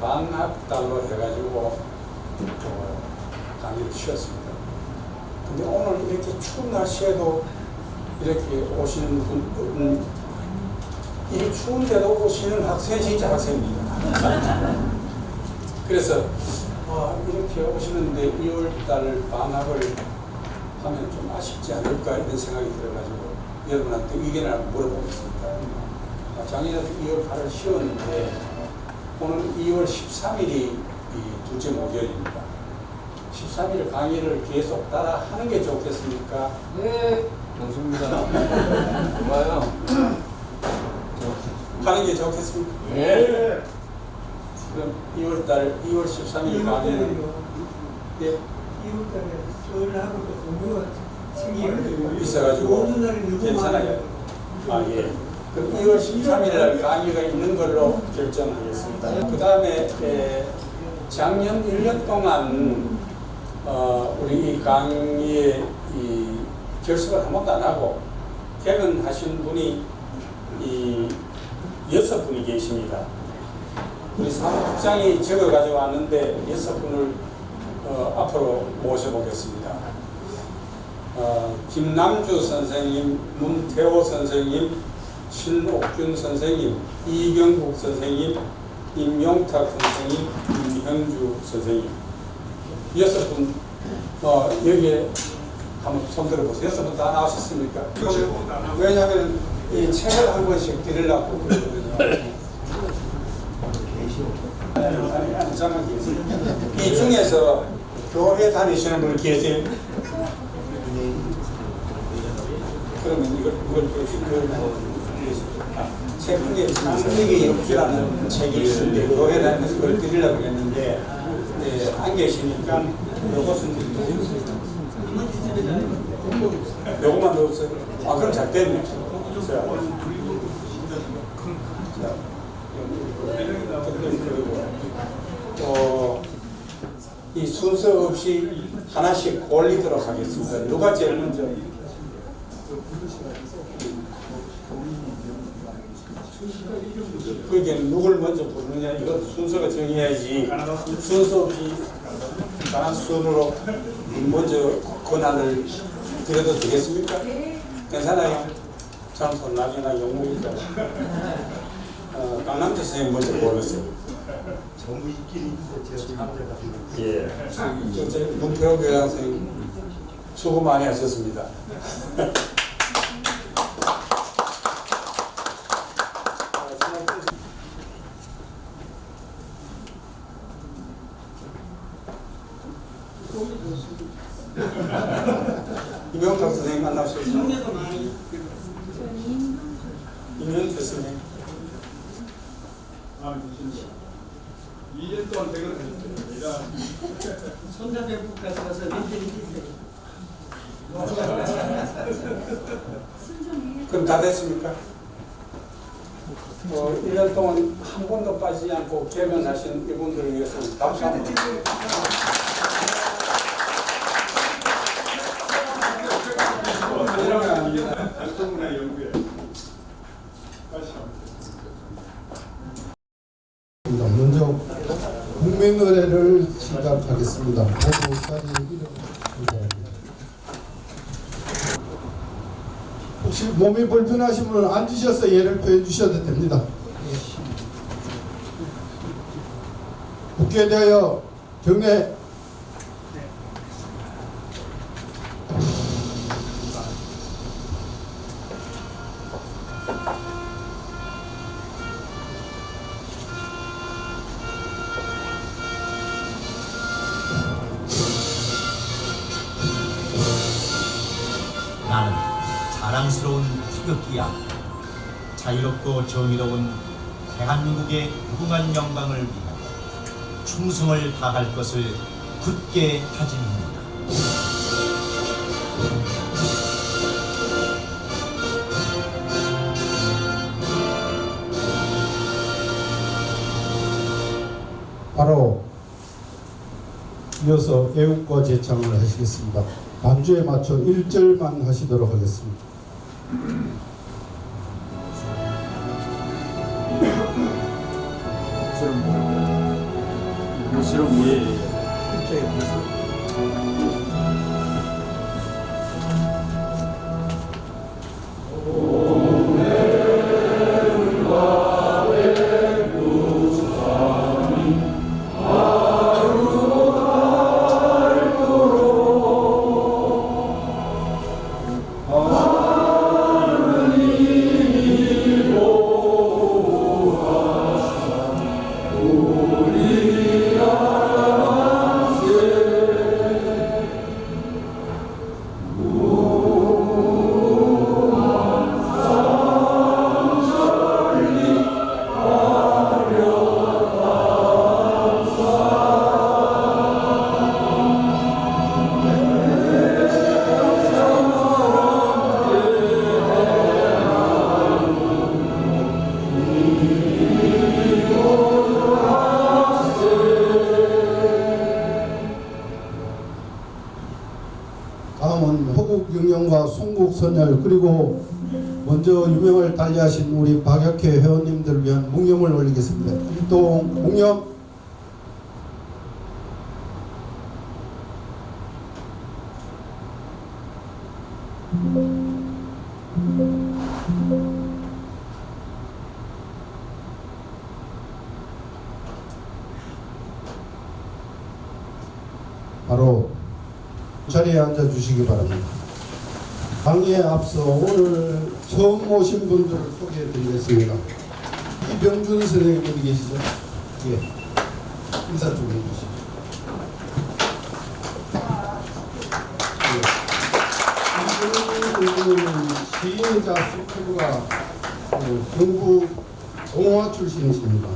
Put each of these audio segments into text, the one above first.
방학달로 해가지고 강의를 쉬었습니다. 근데 오늘 이렇게 추운 날씨에도 이렇게 오시는 분, 이 추운데도 오시는 학생이 진짜 학생입니다. 그래서 이렇게 오시는데 2월달 방학을 하면 좀 아쉽지 않을까 이런 생각이 들어가지고 여러분한테 의견을 물어보겠습니다. 작년에도 2월 8일 쉬었는데 오늘 2월 13일이 이 둘째 목요일입니다. 13일 강의를 계속 따라 하는 게 좋겠습니까? 네, 좋습니다. 좋아요. 하는 게 좋겠습니까? 네. 그럼 2월 13일 강의는 예? 2월달에 설하고 또 공부가 생기고 있어가지고 모든 날이 너무 괜찮아요. 예. 그럼 2월 13일 날 강의가 있는 걸로 결정하겠습니다. 그 다음에 작년 1년 동안 우리 이 강의에 이 결석을 한 번도 안 하고 개근하신 분이 이 6분이 계십니다. 우리 사무국장이 적어가지고 왔는데 6분을 앞으로 모셔보겠습니다. 김남주 선생님, 문태호 선생님, 신옥균 선생님, 이경국 선생님, 임용탁 선생님, 임형주 선생님 6분 여기에 한번 손 들어보세요. 6분 다 나오셨습니까? 왜냐하면 이 책을 한 권씩 드리려고 그러거든요. 아니, 잠깐 계세요. 이 중에서 교회 다니시는 분 계세요? 그러면 이걸 책 중에 세계 역주라는 책이 있는데 교회 다니면서 그걸 드리려고 했는데 안 계시니까 요것은 요것만 넣었어요. 그럼 잘 됐네. 이 순서 없이 하나씩 올리도록 하겠습니다. 누가 제일 먼저? 그게 누굴 먼저 부르느냐 이거 순서가 정해야지. 순서 없이 가난 순으로 먼저 권한을 드려도 되겠습니까? 괜찮아요? 참선 나게나 영웅이니까. 강남태 선생님 먼저 고르세요. 정부끼리 예. 문태호 교장 선생님 수고 많이 하셨습니다. 이명탁 선생님 만나셨습니다. 임현주 선생님. 2년 동안 대결을 했습니다. 손잡이국 가서 민들이 그럼 다 됐습니까? 1년 동안 한 번도 빠지지 않고 개근하신 이분들을 위해서 박수 한번. 유성문화 연구회 다시 한번. 먼저 국민의례를 시작하겠습니다. 모두까지 혹시 몸이 불편하신 분은 앉으셔서 예를 표해 주셔도 됩니다. 국회에 대하여 경례. 나는 자랑스러운 태극기야. 자유롭고 정의로운 대한민국의 무궁한 영광을 위하여 충성을 다할 것을 굳게 다짐합니다. 바로 이어서 애국가 제창을 하시겠습니다. 반주에 맞춰 1절만 하시도록 하겠습니다. 실험 예. 이쪽에 보세요. 다음은 호국 영령과 송국 선열 그리고 먼저 유명을 달리하신 우리 박약회 회원님들을 위한 묵념을 올리겠습니다. 일동 묵념. 바로 자리에 앉아 주시기 바랍니다. 강의에 앞서 오늘 처음 오신 분들을 소개해 드리겠습니다. 이병준 선생님 어디 계시죠? 예. 인사 좀 해주시죠. 이병준 시인자 스쿨과 경북 동화 출신이십니다.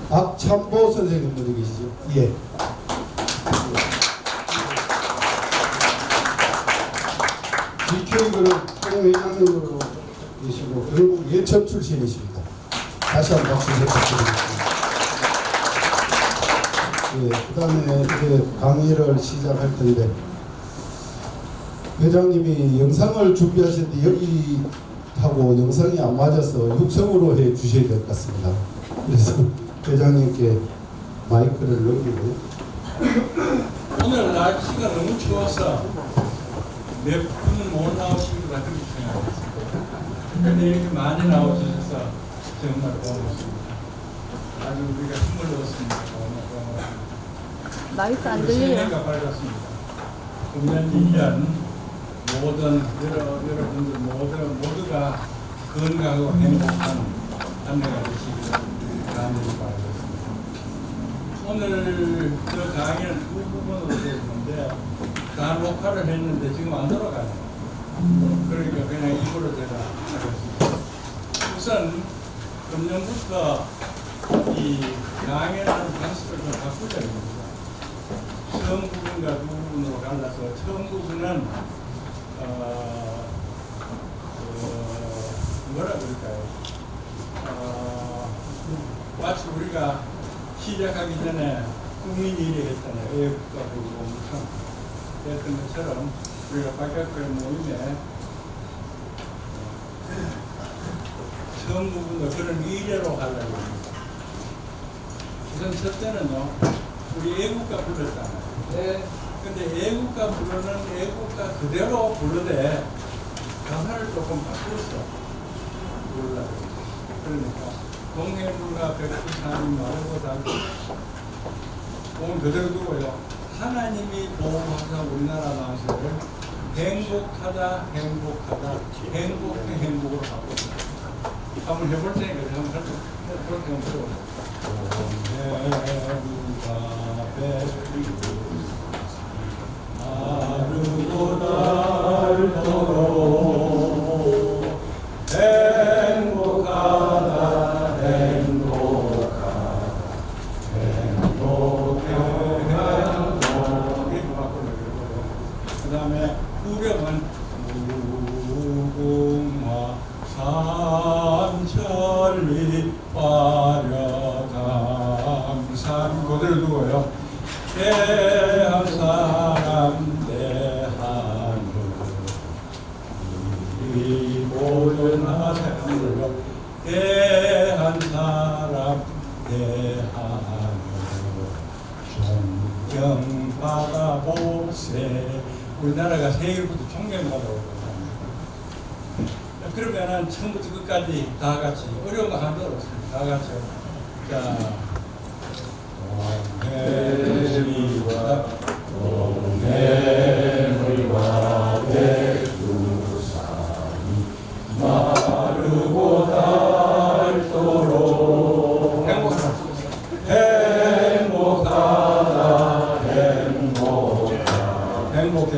박찬보 선생님 어디 계시죠? 예. GK그룹 총회장님으로 계시고 결국 예천 출신이십니다. 다시 한번 박수 부탁드리겠습니다. 예, 그 다음에 이제 강의를 시작할 텐데 회장님이 영상을 준비하셨는데 여기 하고 영상이 안 맞아서 육성으로 해 주셔야 될 것 같습니다. 그래서 회장님께 마이크를 넘기고 오늘 날씨가 너무 추워서 몇 분은 못 나오신 것 같은 생각했습니다. 근데 이렇게 많이 나오셔서 정말 고맙습니다. 아주 우리가 힘을 얻었습니다. 고맙습니다. 마이크 안 들려요. 새해가 밝았습니다. 금년 1년 모든 여러분들 모두가 건강하고 행복한 한 해가 되시기를 간절히 바라겠습니다. 오늘 저 강의는 두 부분으로 되었는데 다 녹화를 했는데 지금 안 돌아가네요. 그러니까 그냥 입으로 제가 하겠습니다. 우선 금년부터 이 강의라는 방식을 좀 바꾸자 합니다. 처음 부분과 두 부분으로 갈라서 처음 부분은 뭐라 그럴까요? 마치 우리가 시작하기 전에 국민 일위 했잖아요. 애국가 부르고 엄청 했던 것처럼 우리가 박약회 모임에 처음 부분도 그런 의례로 하려고 합니다. 우선 첫 때는요, 우리 애국가 불렀잖아요. 근데 애국가 부르는 애국가 그대로 부르되 가사를 조금 바꾸었어. 부르려고. 그러니까 동해불과 백두산이 마르고 닳고 오늘 그대로 두고요. 하나님이 보호하사 우리나라 나라를 행복하다 행복하다 행복해 행복으로 바꿨습니다. 한번 해볼 테니까 한번 그렇게 한번 해보세요. 동해불과 백두산이 마르고 닳도록 행복하다 행복하다 행복해 그 다음에 후렴은 무궁화 삼천리 화려강산 그대로 두고요. 대한 사람 대한을 이 모든 하늘로 대한 사람 우리나라가 세계로부터 존경받아오고 그러면은 처음부터 끝까지 다 같이 어려운 거 하나도 없습니다. 다 같이 자 동해물과 백두산이 마르고 닳도록 행복하다 행복해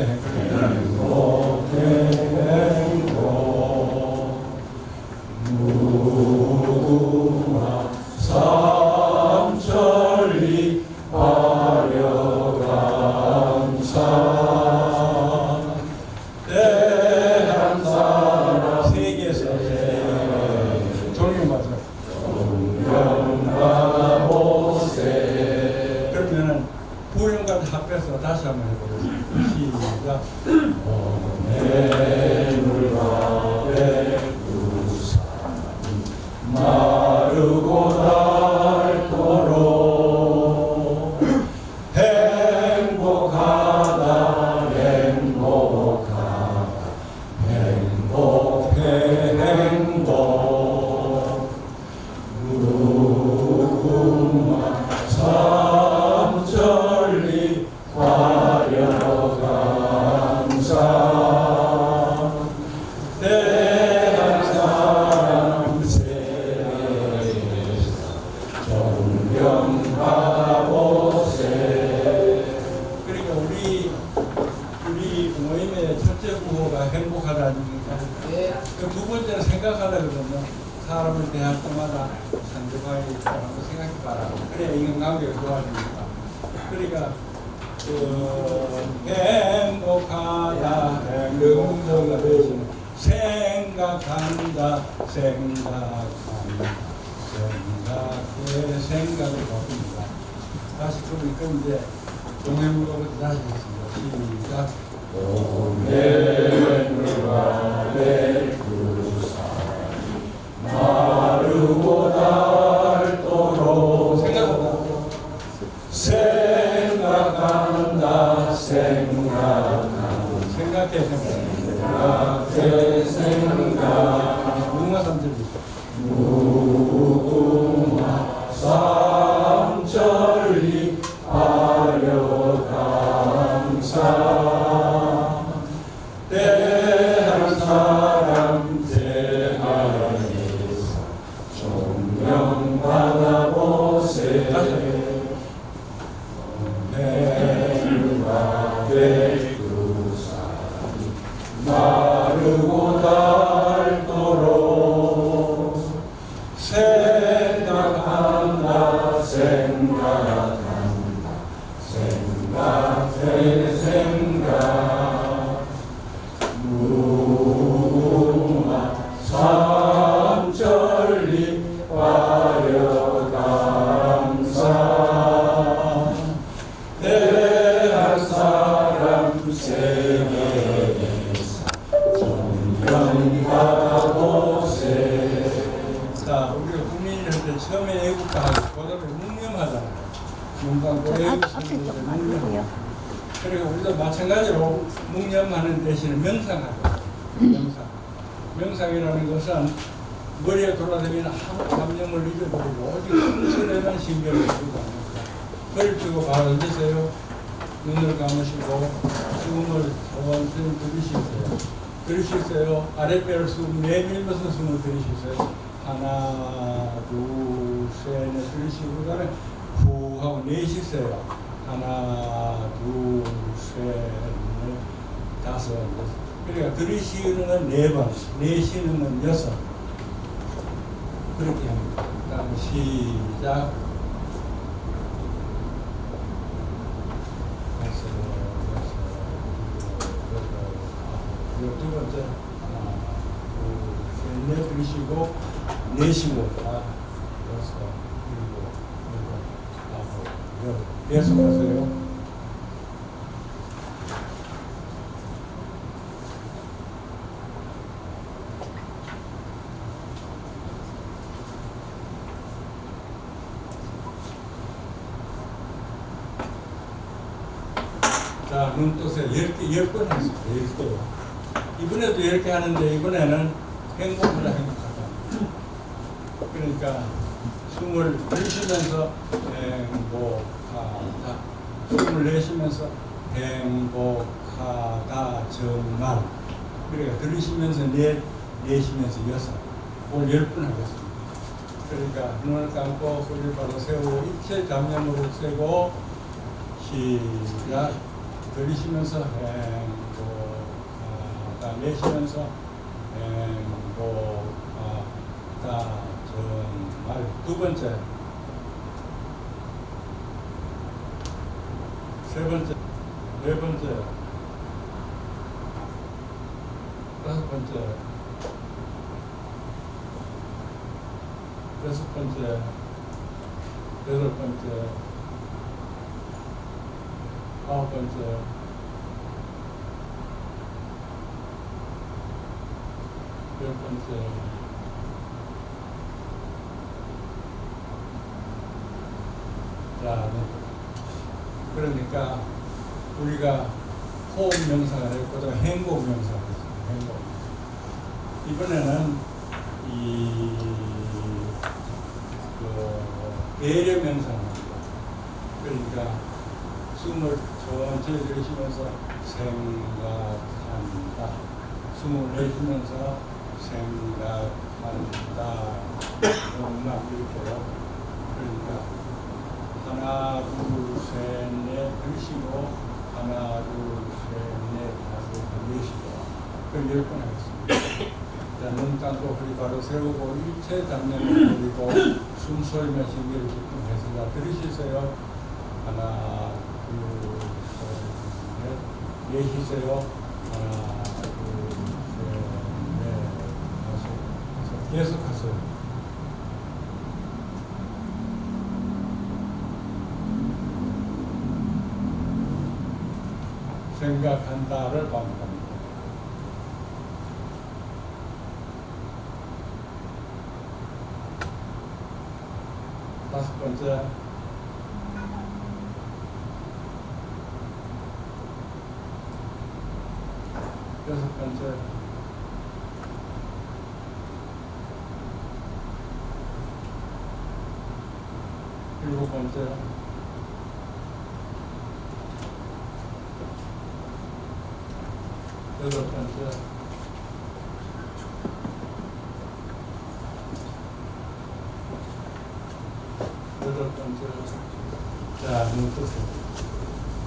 무궁화 삼천리 화려강산 대한사람 세계에서 존경받아 보세. 그러면은 부령과 합해서 다시 한번 해보겠습니다. 시작. 해물과 백두산이 마르고 닳도록 행복하다 행복하다 행복해 행복 무궁화 삼천리 화려강산 대한사람 세계에서 존경받아보세. 그러니까 우리 모임의 첫째 구호가 행복하다는 거니까 그 두 번째는 생각하려거든요. 사람을 대할 때마다 상대방이 있다고 생각해봐라. 그래야 인간관계가 좋아집니다. 그러니까 행복하다 행복하다 생각한다 생각을 바꿉니다. 다시 그럼 이제 동해물로부터 다시 하겠습니다. 시작. 동해물과 백두산이 마르고 닳도록 생각한다 생각해 무궁화 삼천리 무궁화 삼천리 화려강산 대한사람 대하에서 존경받아보세. 해물과 백두산이 마르고 닳도록 생각한다 생각 무궁화 삼천리 화려강산 대한사람 세계에서 존경받아보세. 자, 우리가 국민들한테 처음에 애국가하고 그다음에 묵념하잖아요. 앞에 좀 만들고요. 그리고 우리도 마찬가지로 묵념하는 대신에 명상하죠. 명상이라는 것은 머리에 돌아다니는 아무 잡념을 잊어버리고 오직 순전한 신경을 쓰고 합니다. 허리를 펴고 바로 앉으세요. 눈을 감으시고 숨을 천천히 들이쉬세요. 아랫배를 숨 내밀면서 숨을 들이쉬세요. 하나, 둘, 셋, 넷 들이쉬고 그다음에 후 하고 내쉬세요. 하나, 둘, 셋, 넷, 다섯, 여섯. 그러니까 들이쉬는 건 4번, 내쉬는 건 6. 그렇게 합니다. 다음 시작. 두 번째 하나, 둘, 셋, 넷 들이쉬고 내쉬고 5, 6, 7, 8, 9, 10. 계속하세요. 자, 자, 눈뜨세 10번 했어요. 10개. 이번에도 이렇게 하는데 이번에는 행복하다 행복하다. 그러니까 숨을 들이쉬면서 행복하다. 숨을 내쉬면서 행복하다 정말. 그러니까 들이쉬면서 내쉬면서 6. 오늘 10번 하겠습니다. 그러니까 눈을 감고 소리를 바로 세우고 일체 잡념으로 세고 시작. 들이쉬면서 행복하다. 내쉬면서 행복하다 정말. 두 번째, 세 번째, 네 번째, 다섯 번째, 여섯 번째, 여덟 번째, 아홉 번째, 열 번째, 자, 네. 그러니까 우리가 호흡 명상을 했고 또 행복 명상을 했어요. 행복. 이번에는 배려 명상입니다. 그러니까 숨을 천천히 들이쉬면서 생각한다. 숨을 내쉬면서 생각한다. 정말 이렇게요. 그러니까 하나, 둘, 셋, 넷 들이쉬고 하나, 둘, 셋, 넷, 다섯, 내쉬고 그럼 10번 하겠습니다. 자, 눈 감고 허리 바로 세우고 일체 잡념을 버리고 숨 쉬며 신경을 집중해서 자, 들이쉬세요. 하나, 둘, 셋, 넷. 내쉬세요. 하나, 둘, 셋, 넷, 다섯. 계속하세요. 생각한다를 반복합니다. 다섯 번째, 여섯 번째, 일곱 번째, 여덟 번째, 여덟 번째. 자, 눈 뜨세요.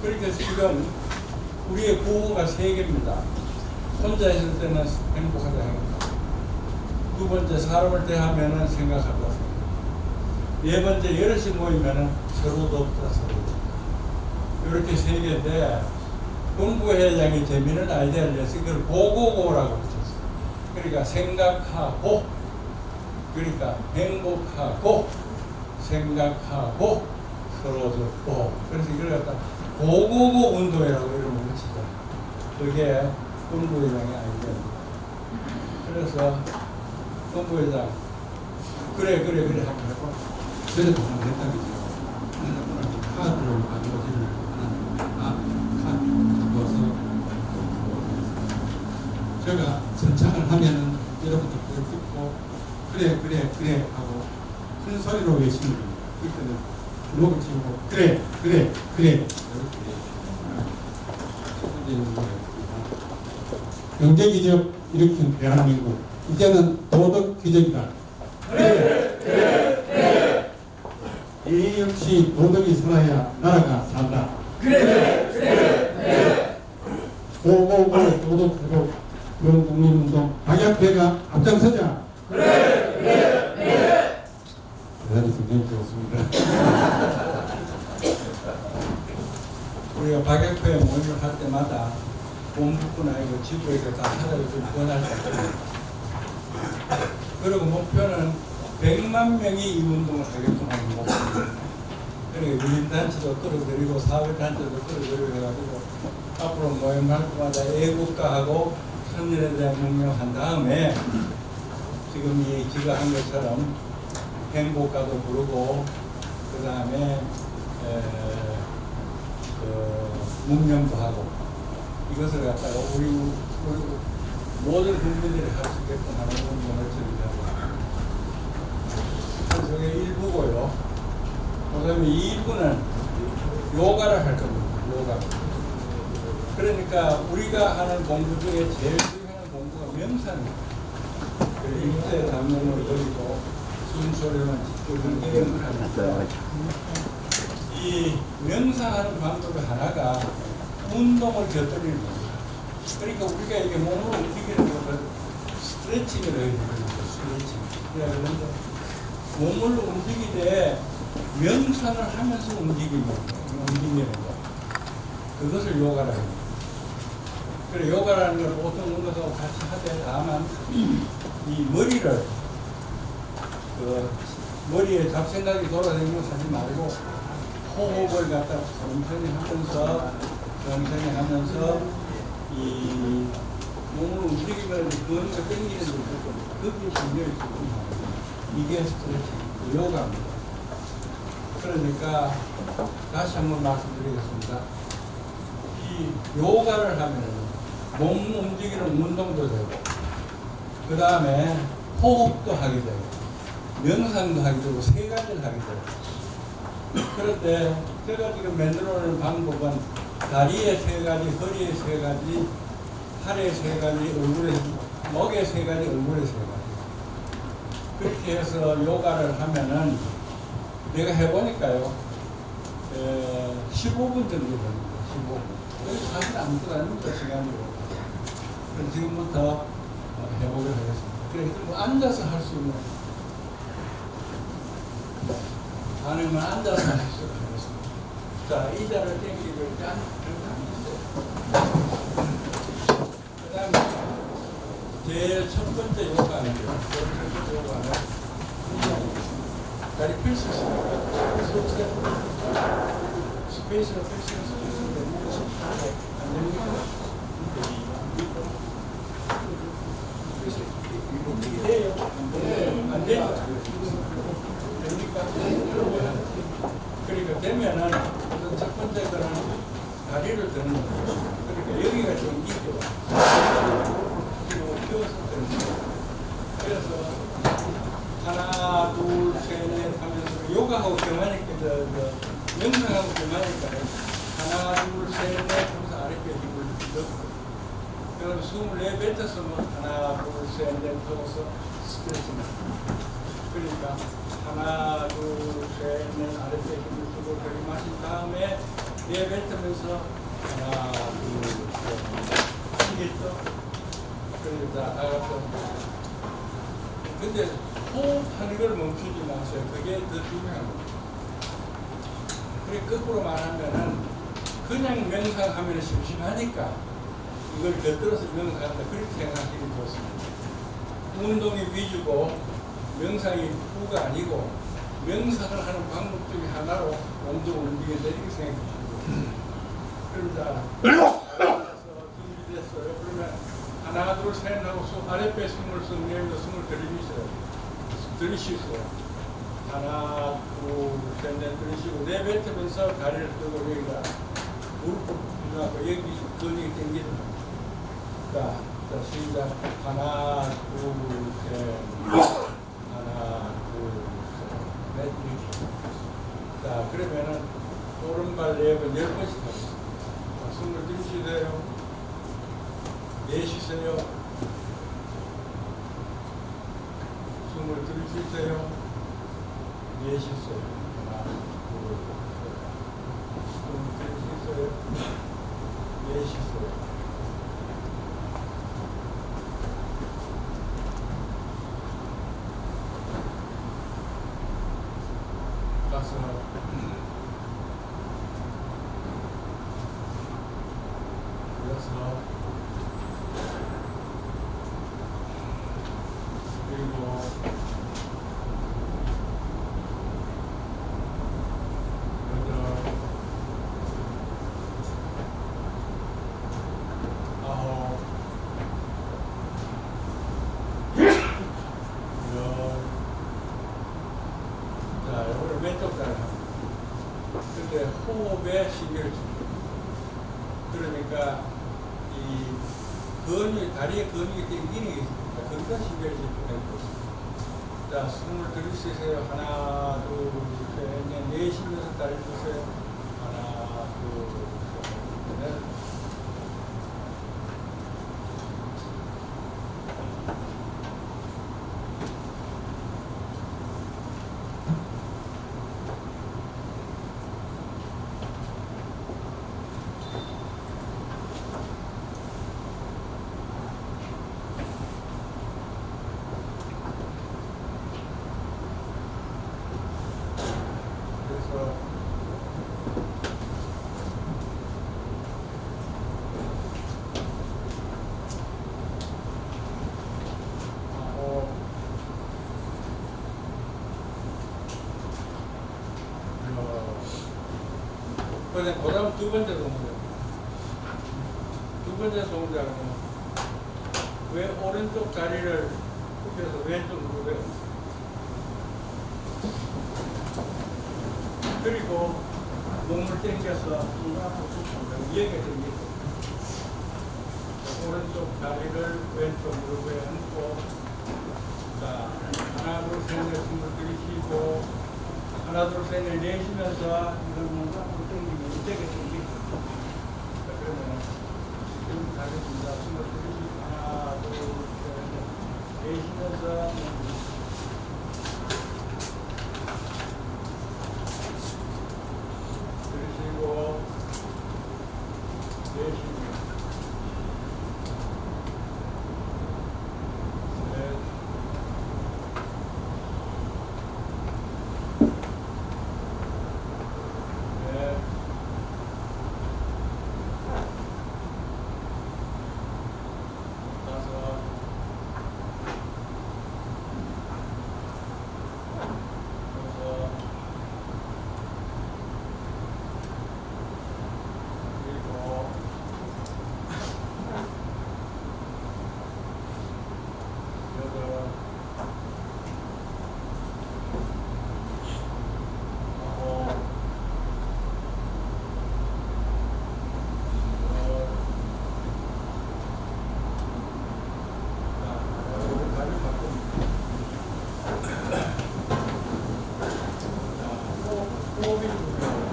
그러니까 지금 우리의 구호가 3개입니다. 혼자 있을 때는 행복하다 행복하다. 두 번째, 사람을 대하면은 생각하다 생각. 네 번째, 여럿이 모이면은 서로도 없다 서로. 이렇게 3개인데 공부회장이 재미있는 아이디어를 내서 이걸 고고고라고 붙였어요. 그러니까 생각하고, 그러니까 행복하고, 생각하고, 서로 듣고. 그래서 이걸 갖다 고고고 운동이라고 이름을 붙이죠. 그게 공부회장의 아이디어입니다. 그래서 공부회장 그래 한번 해봐. 그래도 한번 했다면서요. 카드를 가지고 지를 카드 넣어서 제가 선창을 하면은 여러분들 그걸 듣고 그래 하고 큰 소리로 외치는 겁니다. 그때는 주먹을 치고 그래 이렇게 경제기적 일으킨 대한민국 이제는 도덕기적이다. 이 역시 도덕이 살아야 나라가 산다. 고고고 도덕하고 그런 국민운동 박약배가 앞장서자. 대단히 굉장히 좋습니다. 우리가 박약회 모임을 할 때마다 본부뿐 아니고 지구에서 다 하나를 좀 권할 수 있습니다. 그리고 목표는 100만 명이 이 운동을 하겠다는 목표입니다. 그러니까 유인단체도 끌어들이고 사회단체도 끌어들이고 해가지고 앞으로 모임할 때마다 애국가하고 선진에 대한 명령한 다음에 지금 지가 한 것처럼 행복가도 부르고 그 다음에 묵념도 하고 이것을 갖다가 우리 모든 국민들이 할 수 있게끔 하는 운동을 저희하고 그래서 저게 1부고요. 그다음에 2부는 요가를 할 겁니다. 요가. 그러니까 우리가 하는 공부 중에 제일 중요한 공부가 명상입니다. 일대 담론을 그리고 순소리만 짓고 이런 합니다. 이 명상하는 방법 하나가 운동을 곁들이는 겁니다. 그러니까 우리가 이게 몸을 움직이는 것을 스트레칭을 해야 됩니다. 스트레칭. 그런데 몸을 움직이되 명상을 하면서 움직이는 거. 그것을 요가라고 합니다. 그래 요가라는 걸 보통 운동하고 같이 하되 다만 이 머리를 머리에 잡생각이 돌아다니는 거 하지 말고 호흡을 갖다 천천히 하면서 이 몸을 움직이면 근육을 당기는 그게 굉장히 중요합니다. 이게 스트레칭, 요가입니다. 그러니까 다시 한번 말씀드리겠습니다. 이 요가를 하면 몸 움직이는 운동도 되고 그 다음에 호흡도 하게 되고 명상도 하게 되고 세 가지를 하게 되고 그런데 제가 지금 만들어 놓은 방법은 다리에 세 가지, 허리에 세 가지, 팔에 세 가지, 목에 세 가지, 얼굴에 세 가지 그렇게 해서 요가를 하면은 내가 해보니까요 15분 정도 됩니다. 15분. 여기 사실 아무것도 아닙니다. 시간으로. 그럼 지금부터 해보도록 하겠습니다. 그래서 뭐 앉아서 할 수 있는 가능한 앉아서 할 수 있겠습니다. 자, 의자를 땡기고 이렇게 앉으세요. 그 다음에 제일 첫 번째 요가는요. 다리 펼수 있습니다. 스페이스로 펼 수 있습니다. 안 됩니까? 안 돼요. 됩니까? 그러니까 되면은 첫 번째 거는 다리를 드는 거죠. 그러니까 여기가 전기죠. 그리고 펴서 드는 거죠. 그래서 하나, 둘, 셋, 넷 하면서 요가하고 경하니까 명상하고 경하니까 하나, 둘, 셋, 넷 하면서 아랫배 힘을 넣고 그럼 숨을 내뱉어서 뭐 하나, 둘, 셋, 넷 하고서 스트레칭 그러니까 하나, 둘, 셋, 넷 아랫배 힘을 주고 들이마신 다음에 내뱉으면서 하나, 둘, 셋 이겠죠? 그러니까 나가서 근데 호흡하는 걸 멈추지 마세요. 그게 더 중요한 겁니다. 그래 거꾸로 말하면은 그냥 명상하면 심심하니까 이걸 곁들여서 명상한다 그렇게 생각하기 좋습니다. 운동이 위주고 명상이 후가 아니고 명상을 하는 방법 중에 하나로 몸도 움직인다 이렇게 생각해 주시고 그러자 준비됐어요. 그러면 하나 둘 셋 하고 아랫배 숨을 쓱 내면서 숨을 들이쉬세요. 하나 둘 셋 넷 들이쉬고 내뱉으면서 다리를 펴고 여기다 무릎을 펴고 여기 근육이 당기는 자 시작. 하나 둘 셋 하나 둘 셋 넷 이렇게 자 그러면은 오른발 내번 10번씩 하겠습니다. 숨을 들이쉬세요. 내쉬세요. 숨을 들이쉬세요. 내쉬세요. 하나, 둘, 셋. 숨을 들이쉬세요. 내쉬세요. 다섯. 여섯. 그리고 여덟, 아홉, 열. 자, 이걸 왼쪽 다리 합니다. 근데 호흡에 신경을 줍니다. 그러니까 이 근육, 다리에 근육이 땡기는 게 있습니다. 거기가 신경을 집중하고 있습니다. 자, 숨을 들이쉬세요. 하나, 둘, 셋, 넷. 내쉬면서 다리 드세요. 하나, 둘, 셋, 넷. 그래서 그다음 두 번째 동작. 두 번째 동작은 왜 오른쪽 다리를 굽혀서 왼쪽 무릎에 그리고 몸을 당겨서 위에가 당기고 오른쪽 다리를 왼쪽 무릎에 얹고 자 하나 둘 셋 넷 숨을 들이쉬고 하나 둘 셋 넷 내쉬면서 이걸 뭔가 앞으로 당기면 이쪽에 당기고 자 그러면 지금 가겠습니다. 숨을 들이쉬고 하나 둘 셋 넷 내쉬면서 들이쉬고 내쉬고 넷 다섯 여섯 일곱 여덟 아홉 호흡이 중요해요.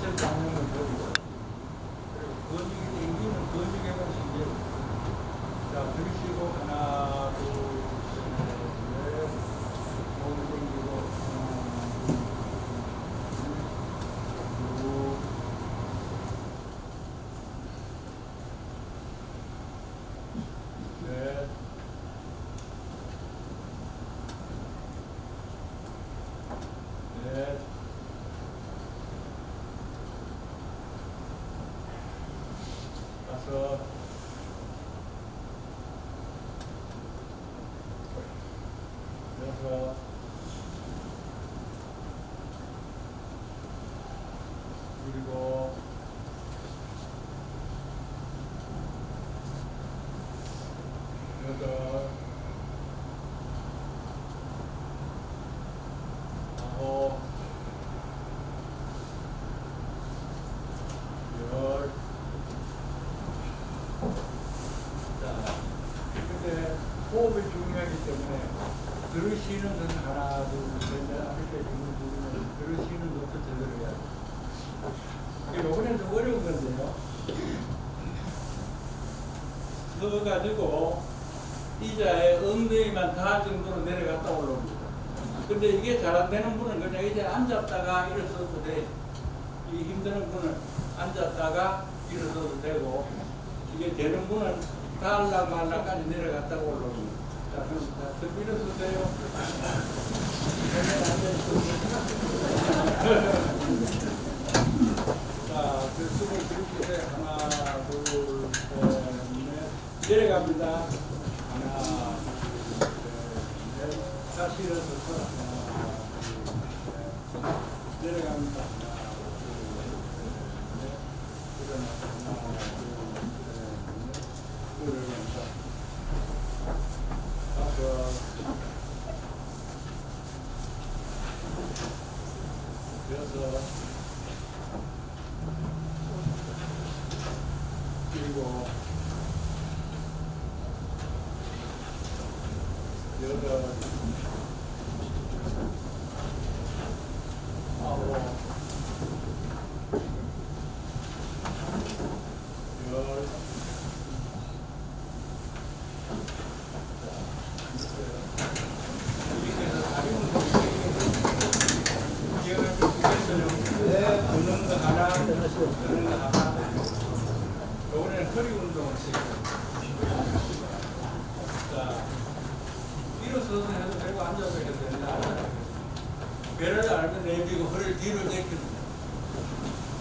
신체 방향을 버리고 그리고 근육이 당기는 근육에만 신경 자 들이쉬고 하나 둘셋넷 몸을 당기고 넷 넷 다섯 여섯 일곱 여덟 아홉 열 자, 근데 호흡이 중요하기 때문에 들으시는 건 하나 둘셋넷 앞에 누르면 들으시는 것도 제대로 해야 돼. 이번엔 좀 어려운 건데요. 서가지고 의자에 엉덩이만 닿을 정도로 내려갔다 올라옵니다. 근데 이게 잘 안 되는 분은 그냥 이제 앉았다가 일어서도 돼. 이 힘드는 분은 앉았다가 일어서도 되고, 이게 되는 분은 닿을락 말락까지 내려갔다가 올라옵니다. 자, 그럼 다 일어서세요. 자, 그 숨을 들이쉬세요. 하나, 둘, 셋, 넷. 내려갑니다. 하나, 둘, 셋, 넷. 다시 일어서서 하나, 둘, 셋. 내려갑니다. 하나, 둘, 셋, 넷. 일어나. 하나, 둘, 셋, 넷. 일어납니다. 다섯. 여섯. 이번에는 허리 운동을 시작해요. 자, 일어서서 해도 되고 앉아서 해도 되는데 앉아서 해요. 배를 알면 내비고 허리를 뒤로 제끼는 거예요.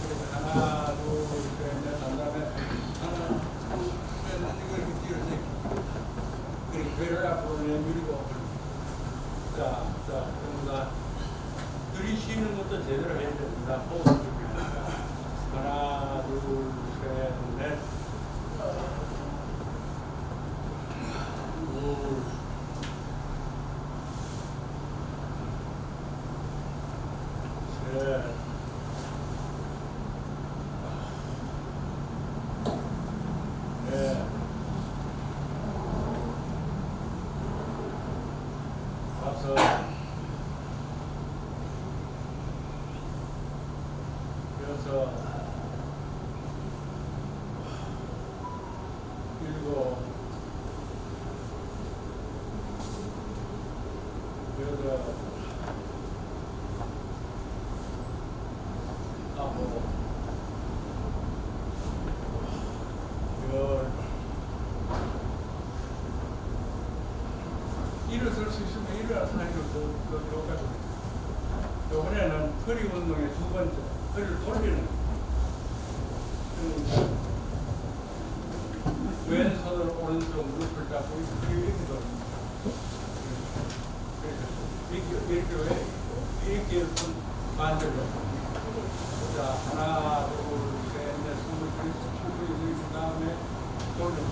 그래서 하나, 둘, 셋, 넷 한 다음에 하나, 둘, 셋, 넷 이거 이렇게 뒤로 제끼고 그리고 배를 앞으로 내밀고 자, 그럼 다 들이쉬는 것도 제대로 해야 됩니다. 호흡 하나, 둘, 셋, 넷 둘, 셋, 넷, 다섯, 여섯, 일곱, 여덟, 아홉, 열. 일어설 수 있으면 일어나서 하는 것도 좋아요. 이번에는 허리 운동의 두 번째, 허리를 돌리는 거예요. 왼손으로 오른쪽 무릎을 잡고 이렇게 돌립니다. 이렇게 왜? 이렇게 만들고. 자, 하나, 둘, 셋, 넷, 스물, 충분히 그 다음에 돌립니다.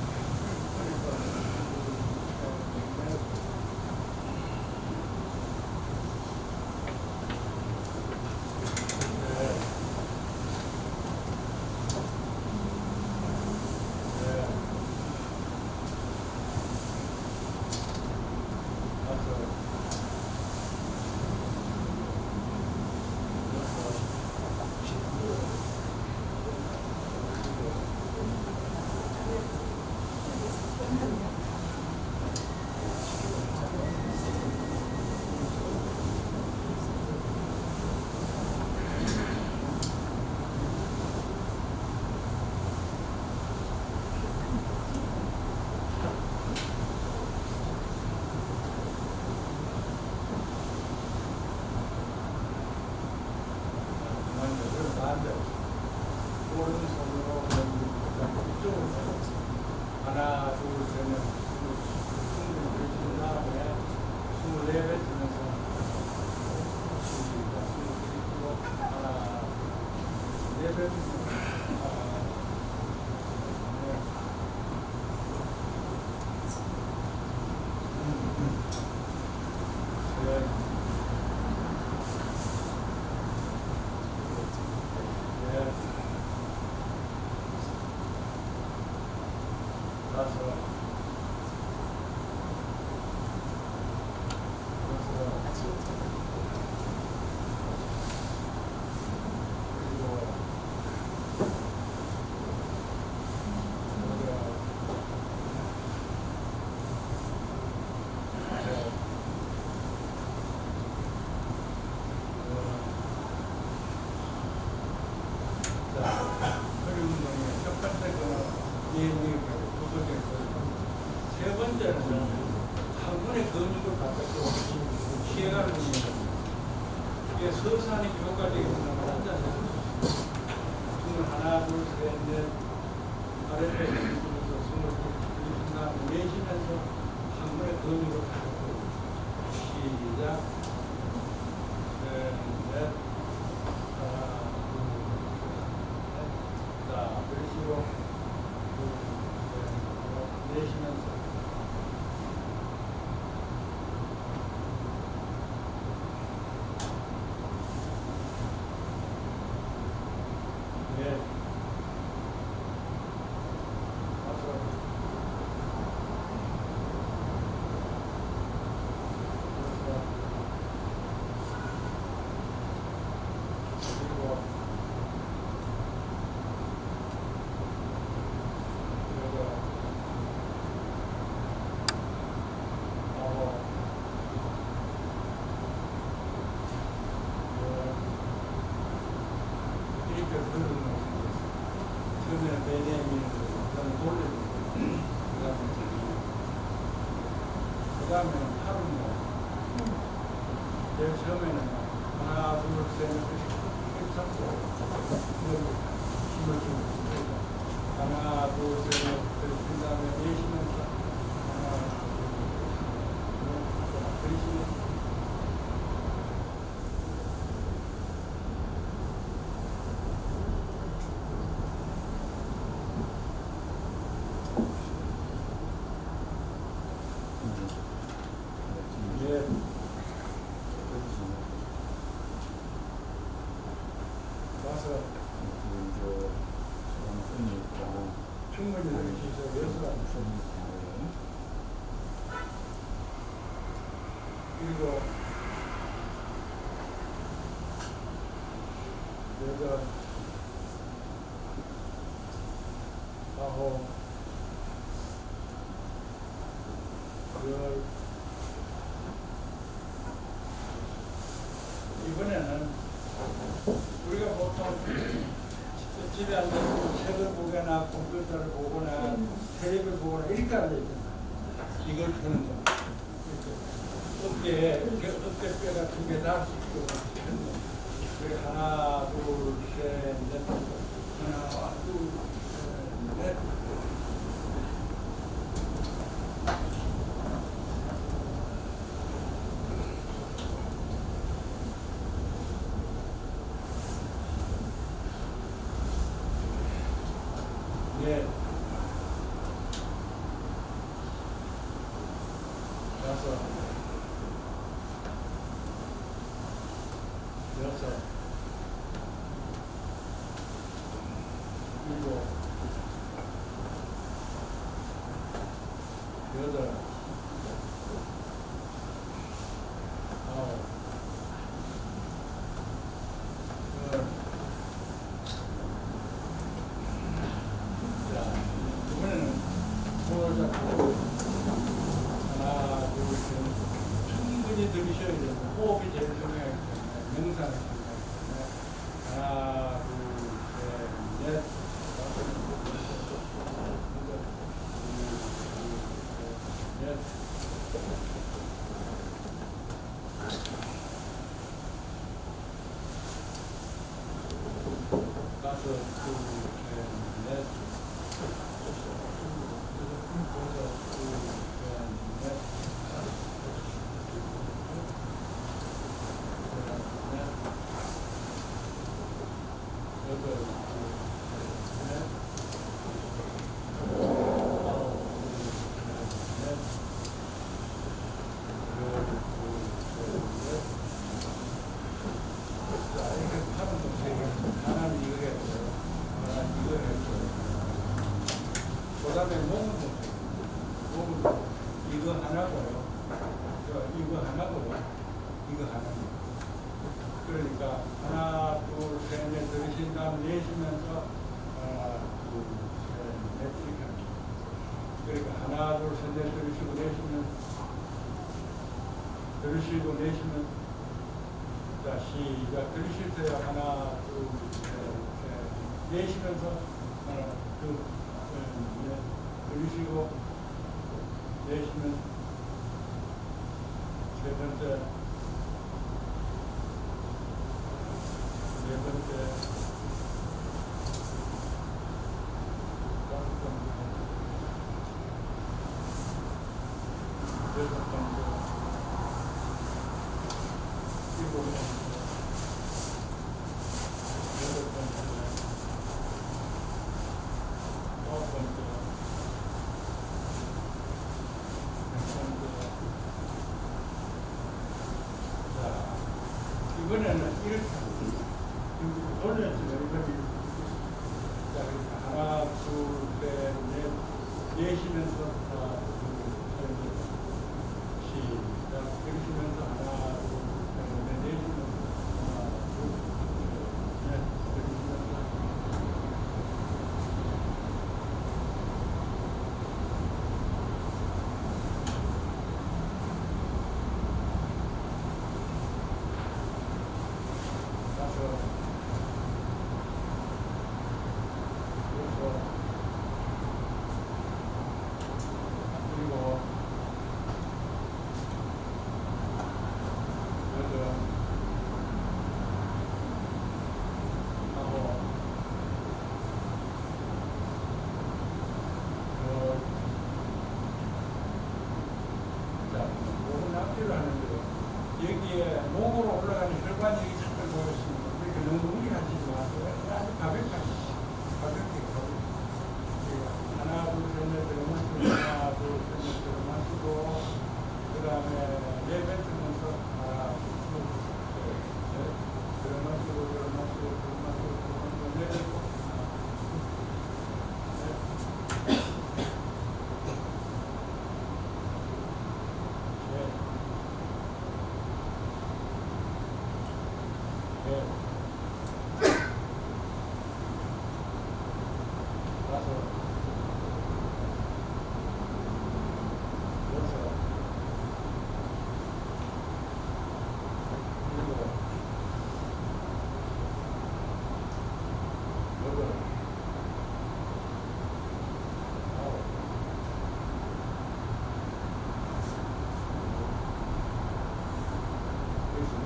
하나, 둘, 셋, 넷, 스물, 네 배 들면서 하나, 네 배, 세 번째는 한 번에 근육을 갖다가 피해가는 겁니다. 이게 서산이 효과적인 걸 앉아서 숨을 하나, 둘, 셋, 넷 아랫배 숨으면서 숨을 내쉬면서 한 번에 근육을 갖다가 시작 셋, 넷 하나, 둘, 셋 자, 그런 식으로 내쉬면서 넷 다섯 여섯 일곱 이렇게 흐르는 베냐민을 돌리고 그 다음에는 팔은요. 제일 처음에는 하나, 둘, 셋, 넷 잡고 힘을 주고 하나, 둘, 셋, 넷, 그 다음에 내쉬면서 하나, 둘, 셋, 들이쉬면서 와서 충분히 들으시죠. 그리고 여덟, 아홉, 열. 이번에는 우리가 보통 집에 앉아서 책을 보거나 컴퓨터를 보거나 텔레비를 보거나 이렇게 앉아있잖아. 이걸 펴는 거. 어깨뼈가 두 개 다 펴는 거. 그래 하나, 둘, 셋, 넷. 하나, 둘, 셋, 넷. 넷, 다섯, 여섯, 일곱, 여덟, 아홉, 열. 이번에는 손을 잡고 하나, 둘, 셋 충분히 들이셔야 됩니다. 호흡이 제일 중요하기 때문에 명상을 중요하기 때문에 하나, 둘, 셋, 넷, 다섯, 여섯, 넷. 다섯, 둘, 셋, 넷. 그다음에 몸은 이거 하나고요. 이거 하나고요. 이거 하나고요. 그러니까 하나, 둘, 셋, 넷 들으신 다음 내쉬면서 하나, 둘, 셋, 넷 이렇게 합니다. 그러니까 하나, 둘, 셋, 넷 들으시고 내쉬면 들으시고 내쉬면 자 시작 들으실 때 하나, 둘, 셋, 넷 내쉬면서 하나, 둘, 들으시고 내쉬면 세 번째, 네 번째, 다섯 번째, 여섯 번째, 일곱 번째, 여덟 번째, 아홉 번째. 이번에는 이렇게 돌렸어요. 자, 하나, 둘, 셋, 넷, 내쉬면서 하나, 둘, 셋, 넷, 시작. 들이쉬면서 하나, 둘, 셋, 넷, 내쉬면서 하나, 둘, 셋, 넷, 들이쉬면서 다섯, 여섯,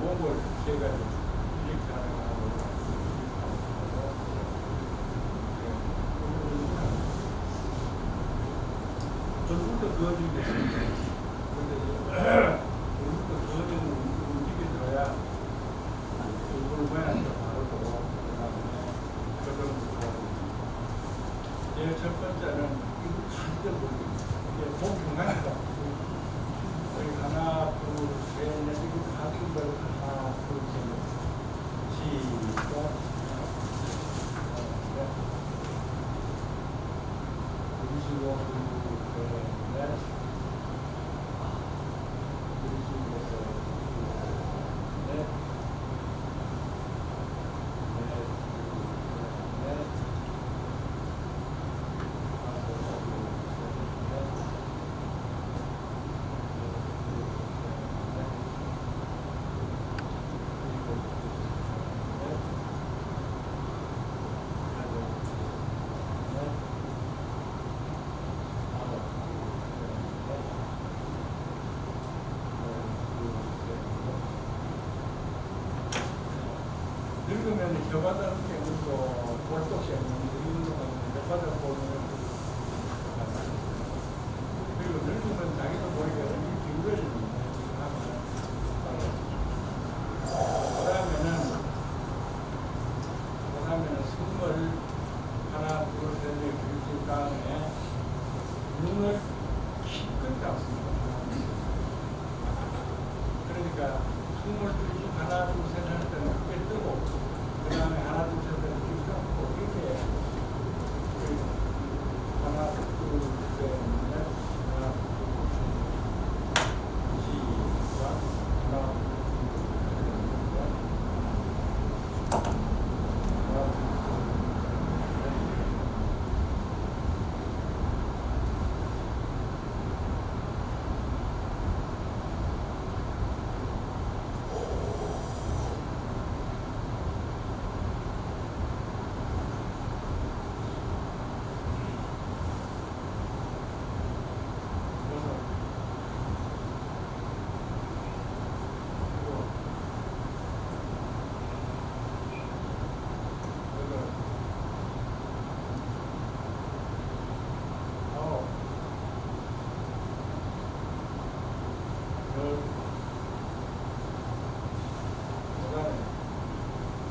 몽골 제가 이렇게 하고 전부터 그어진 게 있습니다. 그런데 전부터 그어진 움직여줘야 얼굴 모양이 바르고 그다음에 표정도 좋아지고. 제일 첫 번째는 이거 간절 보기. 이게 몸 건강이다. 하나, 둘, 셋, 넷, 이거 가진 걸 하나, 둘, 셋, 넷. 시작. 그리시고, 둘, 셋, 넷. 그리시고, 넷. 넷, 넷. 늙으면 혀바닥 깨물고 볼떡 깨물고 혀바닥 보면 그리고 늙으면 자기도 모르게 얼굴이 기울어지는 그다음에는 숨을 하나 둘 셋 넷 들이신 다음에 눈을 기껏 감습니다. 그러니까 숨을 들이시 하나 둘 셋 할 때는 크게 뜨고 그 다음에 하나 둘 셋 넷 이렇게 감고 이렇게 하나 둘 셋 넷 하나 둘 셋 시작 하나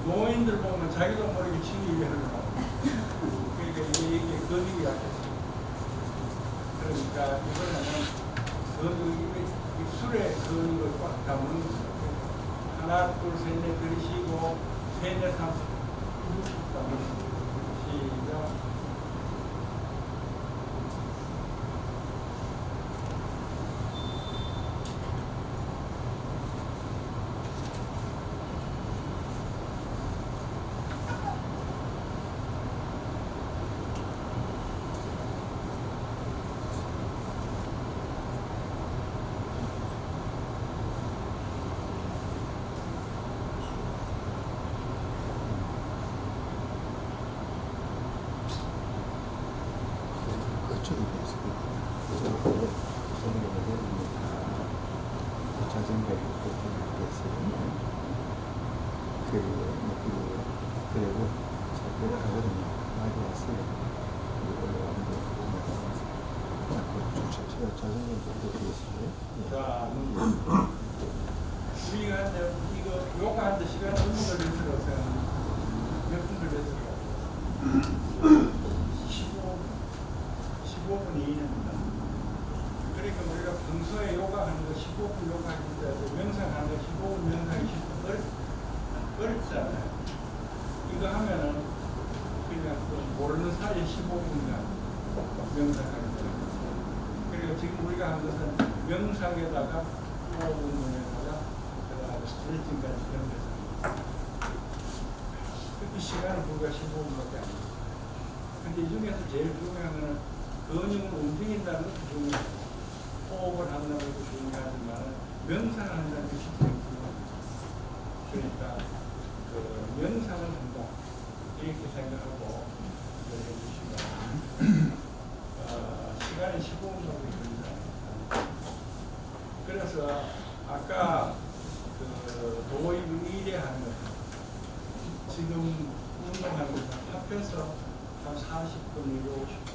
노인들 보면 자기도 모르게 침이 이래 흘러나와. 그러니까 이게 근육이 약해서. 그러니까 이거는 입술에 근육을 꽉 담는 거예요. 하나, 둘, 셋, 넷 들이쉬고 셋, 넷, 삼, 담는 거예요. 시작. 자, 우리가 이거 요가하는데 시간 얼마 걸렸어요? 몇 분 걸렸어요? 15분 이내입니다. 그러니까 우리가 평소에 요가하는 거 15분 요가할 때 명상하는 거 15분 명상이 어렵잖아요. 이거 하면은 그냥 모르는 사이에 15분간 명상하는 거예요. 그리고 지금 우리가 한 것은 명상에다가 호흡 운동에다가 스트레칭까지 연결해서 시간은 불과 15분밖에 안 돼요. 근데 이 중에서 제일 중요한 거는 근육을 움직인다는 것도 중요해요. 호흡을 한다는 것도 중요하지만 명상을 한다는 것이 제일 중요합니다. 그러니까 그 명상을 한다 이렇게 생각하고 해주시면 시간이 15분밖에 걸리지 않습니다. 그래서 아까 그 도입 의례하는 것 지금 운동하는 것 합해서 한 40분, 50분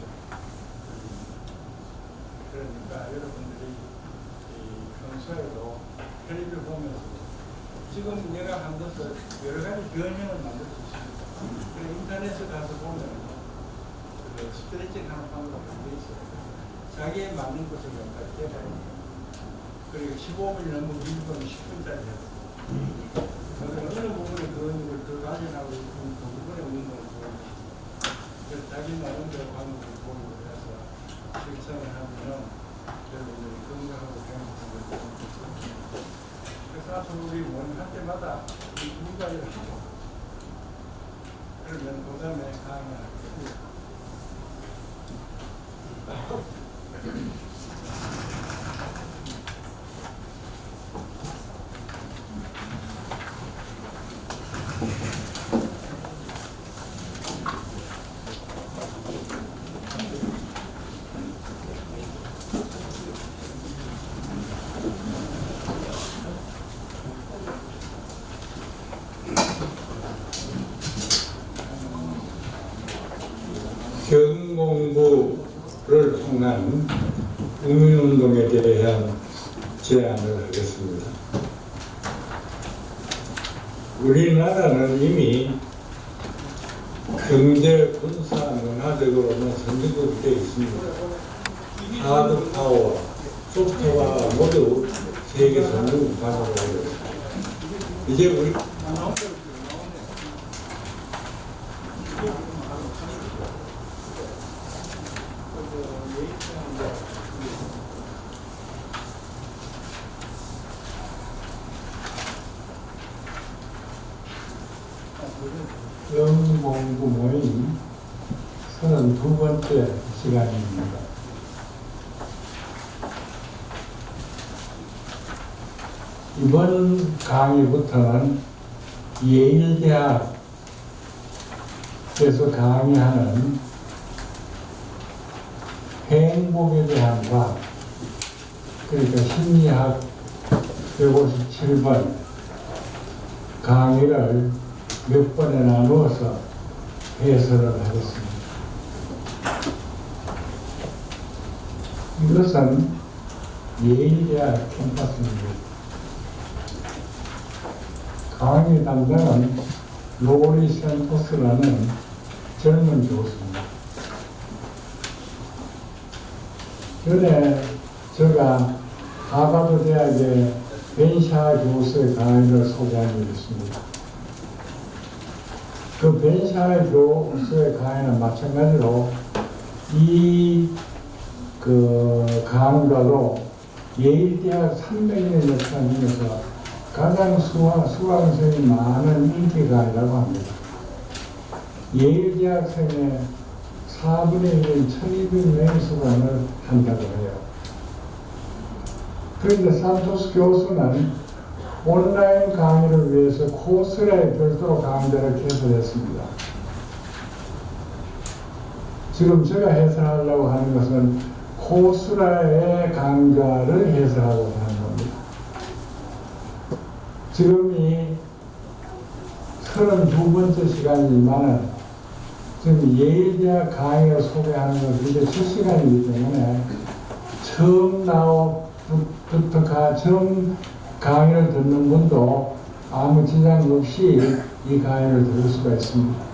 그러니까 여러분들이 평소에도 텔레비를 보면서 지금 내가 한 것을 여러 가지 변형을 만들 수 있습니다. 그래 인터넷에 가서 보면 그 스트레칭 하는 방법이 돼 있어요. 자기에 맞는 것을 갖다 해봐요. 그리고 15분이 넘으면 1분, 10분짜리 해요. 어느 부분에 근육을 더 가져나고 있으면 그 부분에 운동을 보여요. 그래서 자기 나름대로 방법을 보고 해서 실천을 하면은 여러분들이 건강하고 행복한 걸 보여요. 그래서 앞으로 우리 할 때마다 이 두 가지를 하고 그러면 그 다음에 강의를 할 겁니다. 경공부를 통한 국민운동에 대한 제안을 하겠습니다. 우리나라는 이미 경제, 군사, 문화적으로는 선진국이 되어 있습니다. 하드 파워, 소프트 파워 모두 세계 선진국 가져가고 있습니다. 이제 우리 영공부 모임 32번째 시간입니다. 이번 강의부터는 예일대학에서 강의하는 행복에 대한 과학, 그러니까 심리학 157번 강의를 몇 번에 나누어서 해설을 하겠습니다. 이것은 예일대학 캠퍼스입니다. 강의 담당은 로리 센토스라는 젊은 교수입니다. 전에 제가 하버드 대학의 벤샤 교수의 강의를 소개한 적이 있습니다. 그 벤샤 교수의 강의는 마찬가지로 그 강좌로 예일대학 300년 역사 중에서 가장 수강생이 많은 인기 강의라고 합니다. 예일대학생의 4분의 1인 1200명의 수강을 한다고 해요. 그런데 산토스 교수는 온라인 강의를 위해서 코스라에 별도로 강좌를 개설했습니다. 지금 제가 해설하려고 하는 것은 코스라의 강좌를 해설하고 하는 겁니다. 지금이 32번째 시간이지만 지금 예일대학 강의를 소개하는 것은 이제 첫 시간이기 때문에 처음 강의를 듣는 분도 아무 지장 없이 이 강의를 들을 수가 있습니다.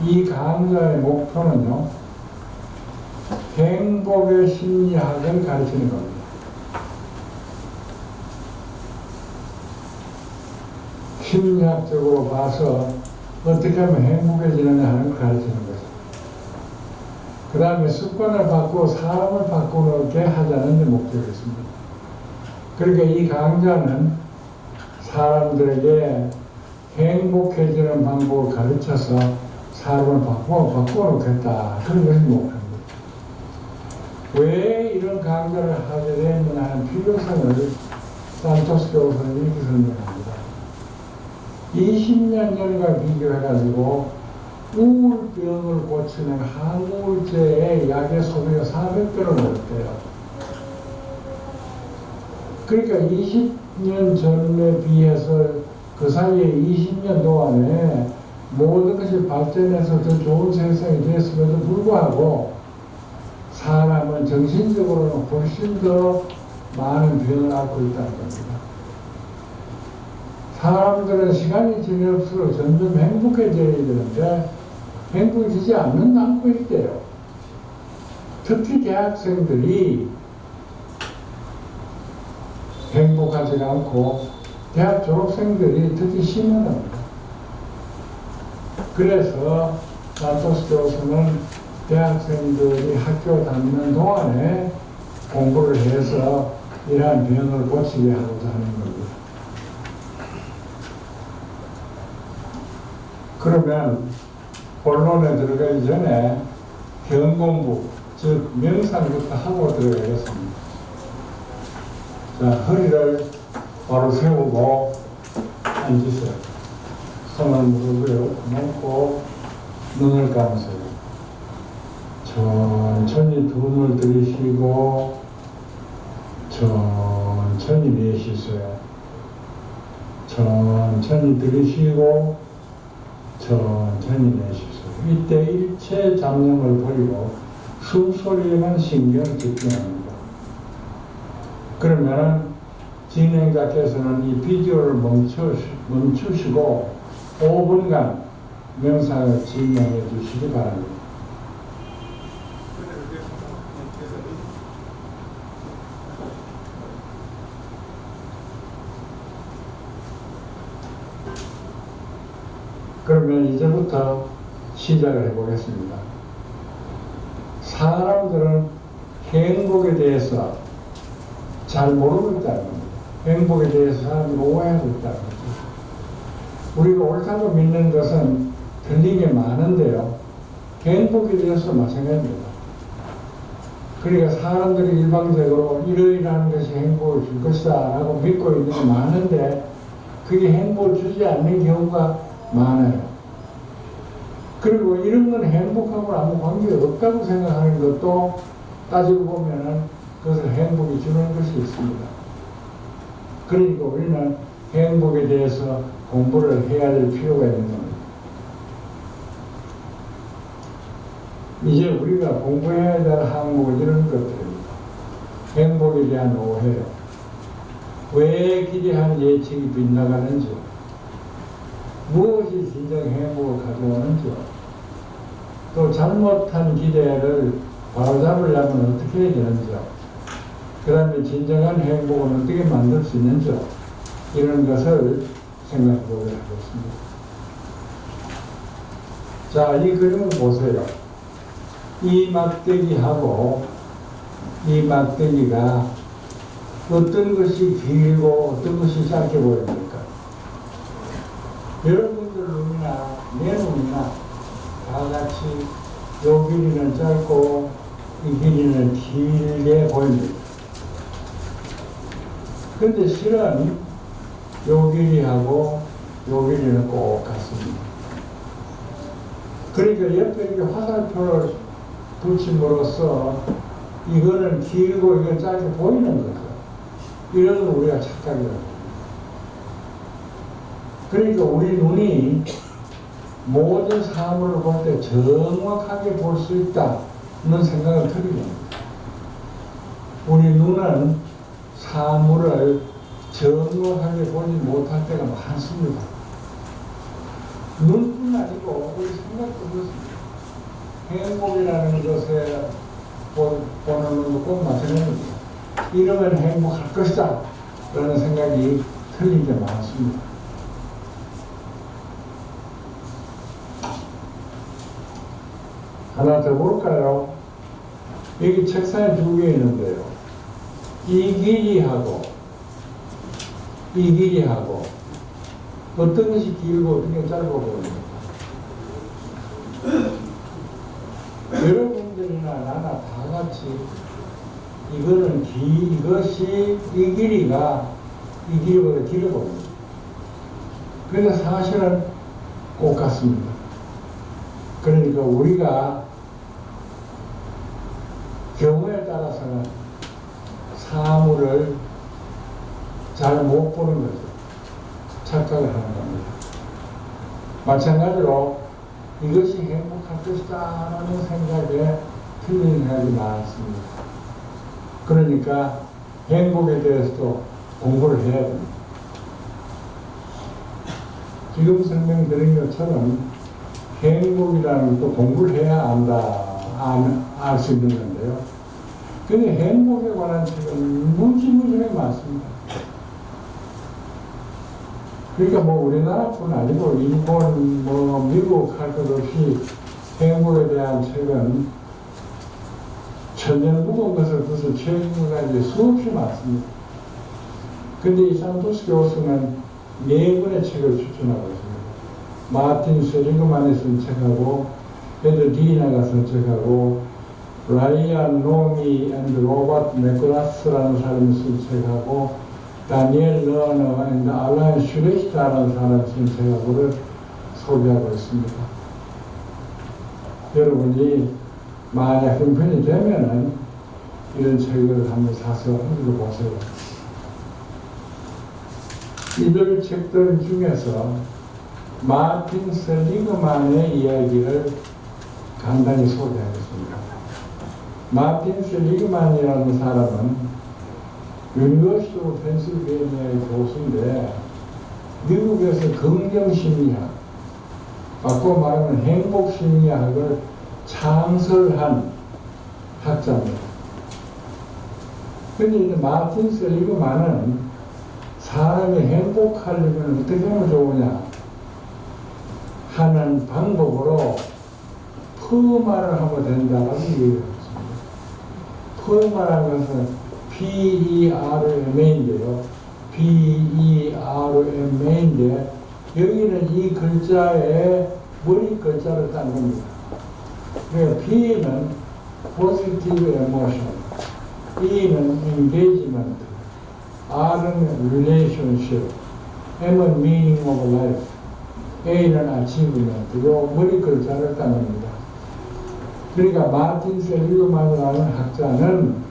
이 강좌의 목표는요, 행복의 심리학을 가르치는 겁니다. 심리학적으로 봐서 어떻게 하면 행복해지느냐 하는 걸 가르치는 거죠. 그 다음에 습관을 바꾸고 사람을 바꾸게 하자는 데 목적이 있습니다. 그러니까 이 강좌는 사람들에게 행복해지는 방법을 가르쳐서 사람을 바꿔놓겠다. 그런 것이 목표입니다. 왜 이런 강좌를 하게 됐느냐 하는 필요성을 산토스 교수는 이렇게 설명합니다. 20년 전과 비교해가지고 우울병을 고치는 항우울제의 약의 소비가 400배로 늘었대요. 그러니까 20년 전에 비해서 그 사이에 20년 동안에 모든 것이 발전해서 더 좋은 세상이 됐음에도 불구하고 사람은 정신적으로는 훨씬 더 많은 병을 앓고 있다는 겁니다. 사람들은 시간이 지날수록 점점 행복해져야 되는데 행복해지지 않고 있대요. 특히 대학생들이 행복하지 않고 대학 졸업생들이 특히 심해합니다. 그래서 산토스 교수는 대학생들이 학교 다니는 동안에 공부를 해서 이러한 병을 고치게 하고자 하는 겁니다. 그러면 본론에 들어가기 전에 경공부, 즉 명상부터 하고 들어가겠습니다. 자, 허리를 바로 세우고 앉으세요. 손을 무릎에 놓고 눈을 감으세요. 천천히 숨을 들이쉬고 천천히 내쉬세요. 천천히 들이쉬고 천천히 내쉬세요. 이때 일체 잡념을 버리고 숨소리에만 신경을 집중합니다. 그러면 진행자께서는 이 비디오를 멈추시고 5분간 명상을 진행해 주시기 바랍니다. 그러면 이제부터 시작을 해보겠습니다. 사람들은 행복에 대해서 잘 모르고 있다는 겁니다. 행복에 대해서 사람들이 오해하고 있다는 거죠. 우리가 옳다고 믿는 것은 틀린 게 많은데요. 행복에 대해서 마찬가지입니다. 그러니까 사람들이 일방적으로 이러이러한 것이 행복을 줄 것이다 라고 믿고 있는 게 많은데 그게 행복을 주지 않는 경우가 많아요. 그리고 이런 건 행복하고 아무 관계가 없다고 생각하는 것도 따지고 보면은 그것을 행복이 주는 것이 있습니다. 그러니까 우리는 행복에 대해서 공부를 해야 될 필요가 있는 겁니다. 이제 우리가 공부해야 될 항목은 이런 것들입니다. 행복에 대한 오해요. 왜 기대한 예측이 빗나가는지, 무엇이 진정 행복을 가져오는지, 또 잘못한 기대를 바로잡으려면 어떻게 해야 되는지요. 그 다음에 진정한 행복은 어떻게 만들 수 있는지요. 이런 것을 생각해 보도록 하겠습니다. 자, 이 그림을 보세요. 이 막대기하고 이 막대기가 어떤 것이 길고 어떤 것이 짧게 보입니까? 여러분들 눈이나 내 눈이나 다 같이 요 길이는 짧고 이 길이는 길게 보입니다. 근데 실은 요 길이하고 요 길이는 꼭 같습니다. 그러니까 옆에 이렇게 화살표를 붙임으로써 이거는 길고 이건 짧게 보이는 거죠. 이런 걸 우리가 착각이라고 합니다. 그러니까 우리 눈이 모든 사물을 볼 때 정확하게 볼 수 있다는 생각을 드립니다. 우리 눈은 사물을 정확하게 보지 못할 때가 많습니다. 눈뿐 아니고 우리 생각도 그렇습니다. 행복이라는 것에 보는 것도 마찬가지입니다. 이러면 행복할 것이다 라는 생각이 틀린 게 많습니다. 하나 더 볼까요? 여기 책상에 두 개 있는데요. 이 길이하고 이 길이 하고 어떤 것이 길고 어떤 게 짧아 보입니까? 여러분들이나 나나 다 같이 이것이 이 길이가 이 길이보다 길어 보입니다. 그래서 사실은 똑같습니다. 그러니까 우리가 경우에 따라서는 사물을 잘 못 보는 거죠. 착각을 하는 겁니다. 마찬가지로 이것이 행복할 것이다 라는 생각에 틀린 생각이 많습니다. 그러니까 행복에 대해서도 공부를 해야 됩니다. 지금 설명드린 것처럼 행복이라는 것도 공부를 해야 안다, 알 수 있는 건데요. 근데 행복에 관한 책은 무지무지하게 많습니다. 그러니까 뭐 우리나라뿐 아니고 일본, 뭐 미국 할 것 없이 행복에 대한 책은 천년 묵은 것을 벌써 최근까지 수없이 많습니다. 근데 이 산토스 교수는 4권의 책을 추천하고 있습니다. 마틴 세리그만이 쓴 책하고 에드 디나가 쓴 책하고 라이안 노미 앤드 로버트 맥그라스라는 사람이 쓴 책하고 다니엘 러너 앤드 알란 슈레히트라는 사람이 쓴 책하고를 소개하고 있습니다. 여러분이 만약 형편이 되면은 이런 책을 한번 사서 읽어보세요. 이들 책들 중에서 마틴 셀리그만의 이야기를 간단히 소개하겠습니다. 마틴 셀리그만이라는 사람은 유니버시티 오브 펜실베이니아의 교수인데 미국에서 긍정심리학, 바꿔 말하면 행복심리학을 창설한 학자입니다. 그런데 마틴 셀리그만은 사람이 행복하려면 어떻게 하면 좋으냐 하는 방법으로 퍼마를 하면 된다고 얘기를 했습니다. 퍼마라는 것은 PERMA인데요. PERMA인데 여기는 이 글자에 머리 글자를 딴 겁니다. 그러니까 P는 Positive Emotion, E는 Engagement, R은 Relationship, M은 Meaning of Life, A는 Achievement, 요 머리 글자를 딴 겁니다. 그러니까 마틴 셀리그만이라는 학자는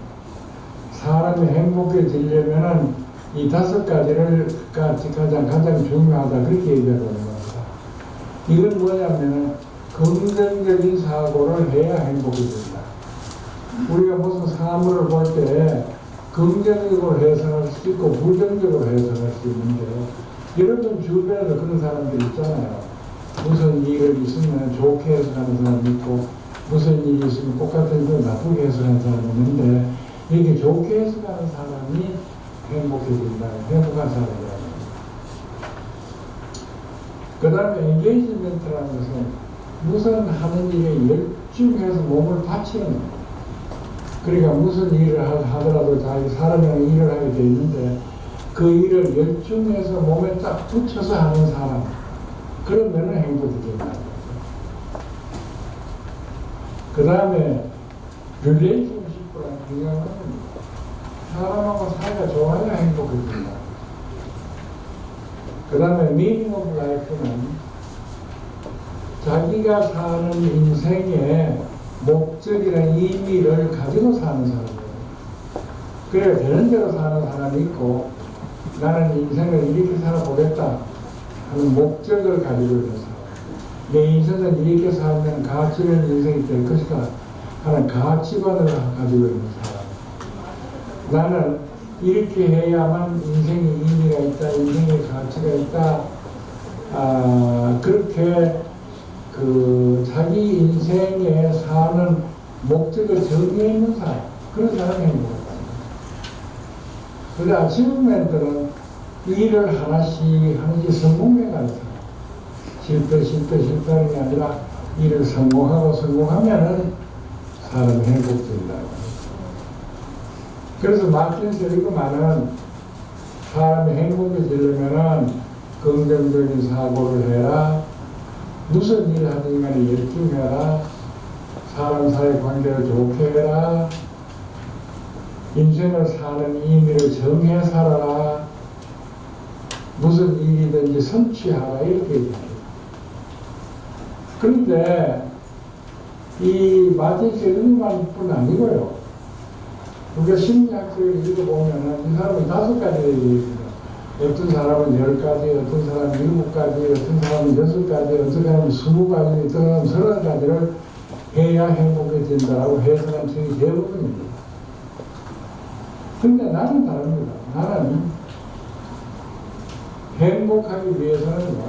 사람이 행복해지려면은 이 5가지를 가장 중요하다 그렇게 얘기하고 있는 겁니다. 이건 뭐냐면은 긍정적인 사고를 해야 행복해진다. 우리가 무슨 사물을 볼 때 긍정적으로 해석할 수 있고 부정적으로 해석할 수 있는데요. 여러분 주변에도 그런 사람들 있잖아요. 무슨 일을 있으면 좋게 해석하는 사람이 있고 무슨 일이 있으면 똑같은 걸 나쁘게 해석하는 사람이 있는데 이렇게 좋게 해석하는 사람이 행복해진다. 행복한 사람이라는 겁니다. 그 다음에 엔게이지먼트라는 것은 무슨 하는 일에 열중해서 몸을 바치는 겁니다. 그러니까 무슨 일을 하더라도 자기 사람이랑 일을 하게 돼 있는데 그 일을 열중해서 몸에 딱 붙여서 하는 사람, 그러면은 행복해진다. 그 다음에 릴레이션십이라는 중요한 겁니다. 사람하고 사이가 좋아야 행복해진다. 그 다음에 meaning of life는 자기가 사는 인생의 목적이라는 의미를 가지고 사는 사람이에요. 그래야 되는 대로 사는 사람이 있고 나는 인생을 이렇게 살아보겠다 하는 목적을 가지고 있는 사람. 내 인생은 이렇게 살면 가치 있는 인생이 될 것이다 하는 가치관을 가지고 있는 사람. 나는 이렇게 해야만 인생에 의미가 있다, 인생에 가치가 있다. 그렇게 자기 인생에 사는 목적을 정해 있는 사람, 그런 사람이 행복하다. 그런데 아치브먼트는 일을 하나씩 성공해 가는 사람. 실패하는 게 아니라 일을 성공하면은 사람이 행복해진다. 그래서 마틴 셀리그만은 사람이 행복해지려면은 긍정적인 사고를 해라. 무슨 일을 하든 간에 열중해라. 사람 사이 관계를 좋게 해라. 인생을 사는 의미를 정해 살아라. 무슨 일이든지 성취하라. 이렇게 얘기합니다. 그런데 이 마티스의 의만뿐 아니고요. 우리가 심리학적으로 읽어보면은 이 사람은 5가지를 얘기했습니다. 어떤 사람은 10가지, 어떤 사람은 7가지, 어떤 사람은 6가지, 어떤 사람은 20가지, 어떤 사람은 30가지를 해야 행복해진다라고 해석한 책이 대부분입니다. 근데 나는 다릅니다. 나는 행복하기 위해서는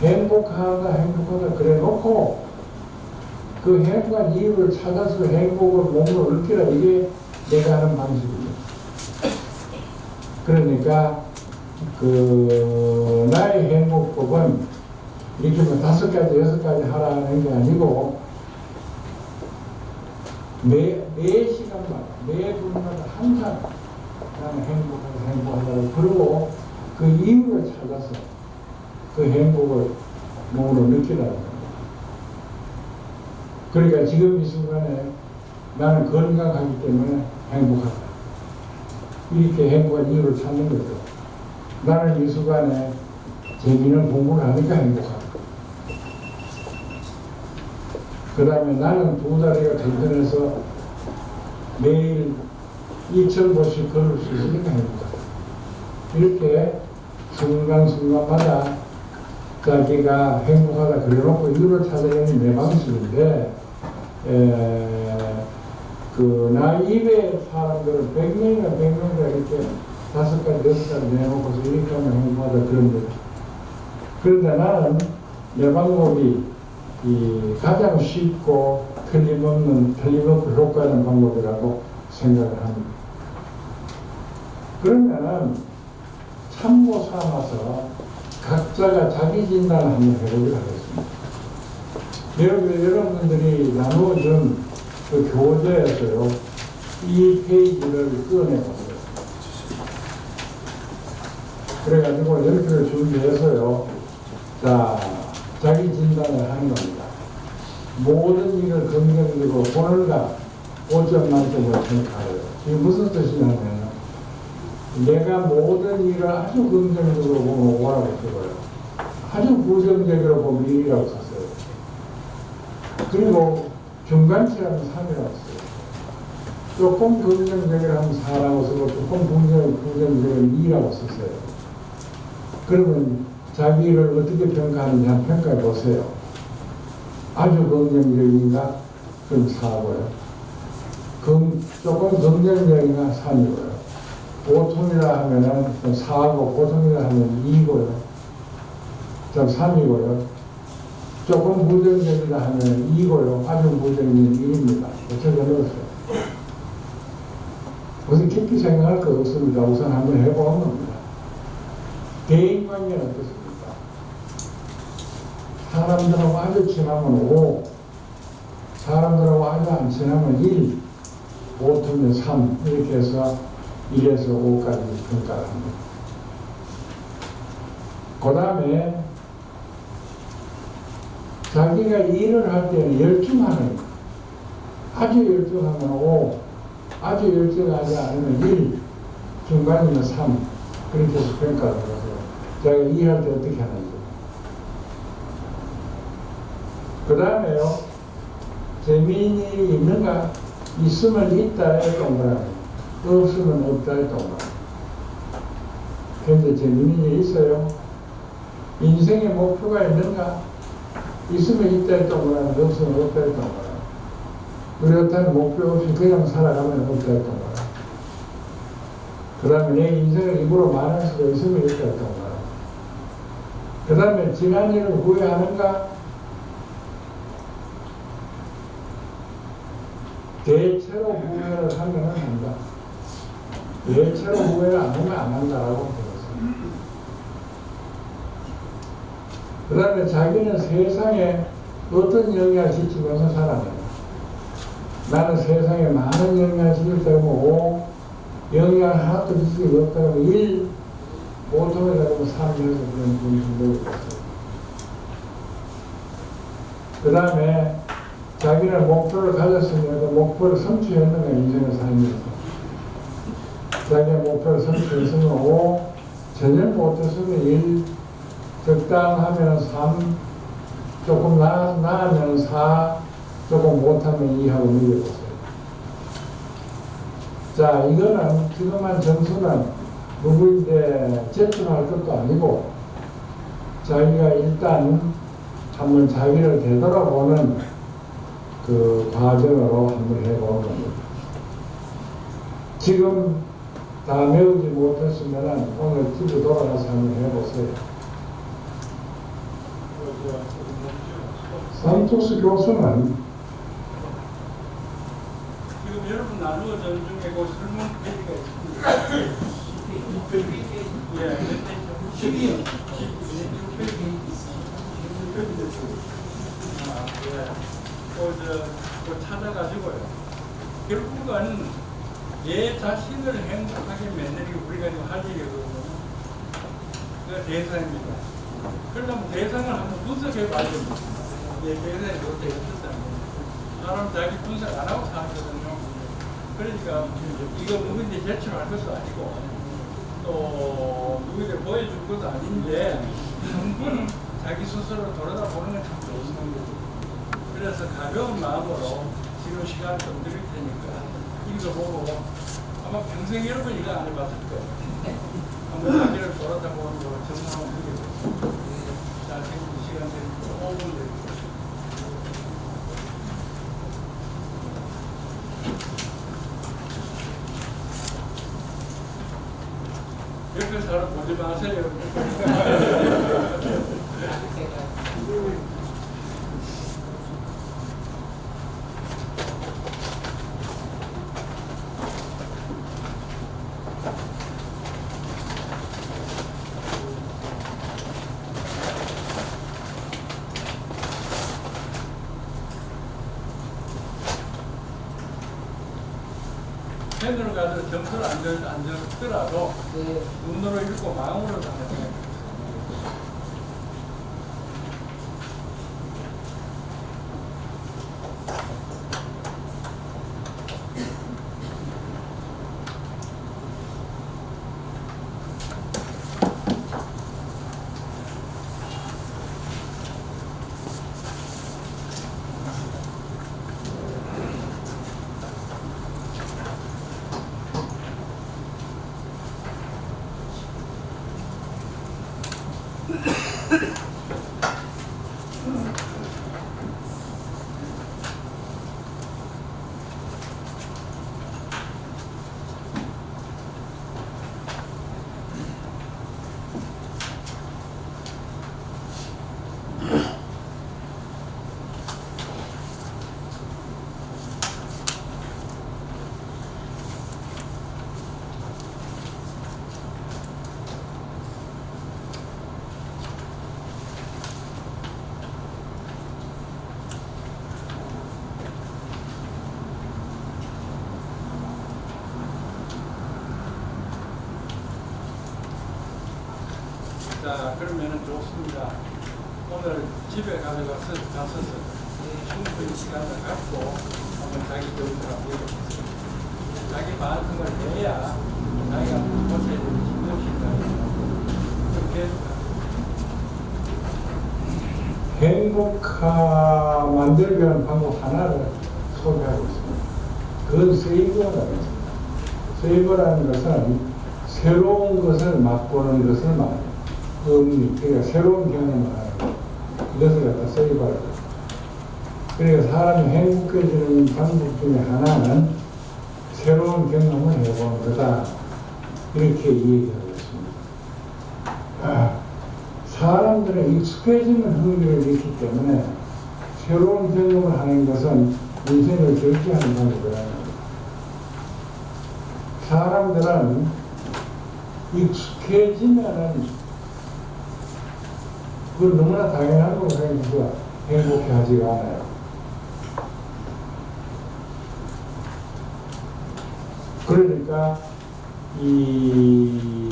행복하다 그래 놓고 그 행복한 이유를 찾아서 행복을 몸으로 느끼라. 이게 내가 하는 방식입니다. 그러니까 나의 행복법은 이렇게 뭐 5가지, 6가지 하라는 게 아니고 매 시간마다, 매 분마다 항상 나는 행복하다고 그러고 그 이유를 찾아서 그 행복을 몸으로 느끼라는 겁니다. 그러니까 지금 이 순간에 나는 건강하기 때문에 행복하다. 이렇게 행복한 이유를 찾는 거죠. 나는 이 순간에 재미있는 공부를 하니까 행복하다. 그 다음에 나는 2다리가 튼튼해서 매일 2,000보씩 걸을 수 있으니까 행복하다. 이렇게 순간순간마다 자기가 행복하다 그래놓고 이유를 찾아내는 내 방식인데, 나 이외의 사람들은 100명이나 이렇게 5가지, 6가지 내놓고서 이렇게 하면 행복하다 그런 거죠. 그런데 나는 내 방법이 가장 쉽고 틀림없고 효과 있는 방법이라고 생각을 합니다. 그러면은 참고 삼아서 각자가 자기 진단을 한번 해보도록 하겠습니다. 여러분들이 나누어준 그 교재에서요, 이 페이지를 꺼내봤어요. 그래가지고 10개를 준비해서요, 자, 자기 진단을 하는 겁니다. 모든 일을 긍정적으로 오늘과 5점 만점으로 평가해요. 이게 무슨 뜻이냐면, 내가 모든 일을 아주 긍정적으로 보면 5라고 써요. 아주 부정적으로 보면 1이라고 썼어요. 그리고 중간치라면 3이라고 써요. 조금 긍정적이라 하면 4라고 쓰고 조금 부정적이면 2라고 썼어요. 그러면 자기 일을 어떻게 평가하는지 한번 평가해 보세요. 아주 긍정적인가? 그럼 4고요. 조금 긍정적인가? 3이고요. 보통이라 하면은 4고 보통이라 하면 2고요. 좀 3이고요. 조금 부정적이라 하면 2고요. 아주 부정적인 1입니다. 어떻게 넣었어요? 무슨 깊이 생각할 거 없습니다. 우선 한번 해보는 겁니다. 대인관계는 어떻습니까? 사람들하고 아주 친하면 5, 사람들하고 아주 안 친하면 1, 보통은 3, 이렇게 해서 1에서 5까지 평가를 합니다. 그 다음에 자기가 일을 할 때는 열중하는, 아주 열중하면 5, 아주 열중하지 않으면 1, 중간이면 3, 그렇게 해서 평가를 하고요. 자기가 일할 때 어떻게 하는지. 그 다음에요, 재미있는 일이 있는가? 있으면 있다에 동그라미, 없으면 없다에 동그라미. 그런데 재미있는 일이 있어요. 인생의 목표가 있는가? 있으면 있다에 동그라미, 없으면 없다에 동그라미. 그렇다는 목표 없이 그냥 살아가면 없다에 동그라미. 그 다음에 내 인생을 입으로 말할 수가 있으면 있다에 동그라미. 그 다음에 지난 일을 후회하는가? 대체로 후회를 하면은 한다. 대체로 후회를 안 하면 안 한다라고 들었습니다. 그 다음에 자기는 세상에 어떤 영향을 끼치면서 살아가요. 나는 세상에 많은 영향을 끼칠 때고 5, 영향을 하나도 끼치기 없다고 1, 보통에다 보면 3에서 그런 분이 되고 있어요. 그 다음에 자기는 목표를 가졌으면 그 목표를 성취했는 게 인생의 삶이었어. 자기의 목표를 성취했으면 5, 전혀 못했으면 1, 적당하면 3, 조금 나으면 4, 조금 못하면 2 하고 늘려보세요. 자, 이거는 지금한 점수는 누구인데 제출할 것도 아니고 자기가 일단 한번 자기를 되돌아보는 그 과정으로 한번 해보는 겁니다. 지금 다 외우지 못했으면 오늘 집에 돌아가서 한번 해보세요. 산토스 교수는 지금 여러분 나누어진 중에 그 설문 페이지가 있습니다. 예, 12요. 16페이지 됐어요. 그 찾아가지고요. 결국은 내 자신을 행복하게 만들기 우리가 지금 할 일이거든요. 그 대상입니다. 그러면 대상을 한번 분석해봐야 됩니다. 내 대상이 어떻게 있었다는 사람 자기 분석 안 하고 사거든요. 그러니까 이거 누구인지 제출할 것도 아니고 또 누구에게 보여줄 것도 아닌데 한번 자기 스스로 돌아다보는 건 참 좋은 거죠. 그래서 가벼운 마음으로 지금 시간 좀 드릴 테니까 읽어보고 아마 평생 여러분 이거 안 해봤을 거예요. 한번 자기를 돌아다보는 거 정말 드리겠습니다. 자, 지금 시간 드리고 5분 드리겠습니다. 옆에 사람 보지 마세요. 펜으로 가서 점수를 안 적더라도 눈으로 읽고 마음으로 다 해요. 자, 그러면은 좋습니다. 오늘 집에 가서서 충분히 시간을 갖고 한번 자기 교육하고 자기 반성을 해야 자기가 고쳐야 되는 힘들다. 그렇게 행복하 만들기 위한 방법 하나를 소개하고 있습니다. 그건 세이버라는 것입니다. 세이버라는 것은 새로운 것을 맛보는 것을 말해요. 그러니까 새로운 경험을 하는 것. 이것을 갖다 세이버라고 해요. 그러니까 사람이 행복해지는 방법 중에 하나는 새로운 경험을 해보는 거다. 이렇게 얘기하고 있습니다. 사람들은 익숙해지는 흥미를 잃기 때문에 새로운 경험을 하는 것은 인생을 결정하는 방법이라는 겁니다. 사람들은 익숙해지면은 그건 너무나 당연한 거고 생각해서 행복해 하지가 않아요. 그러니까 이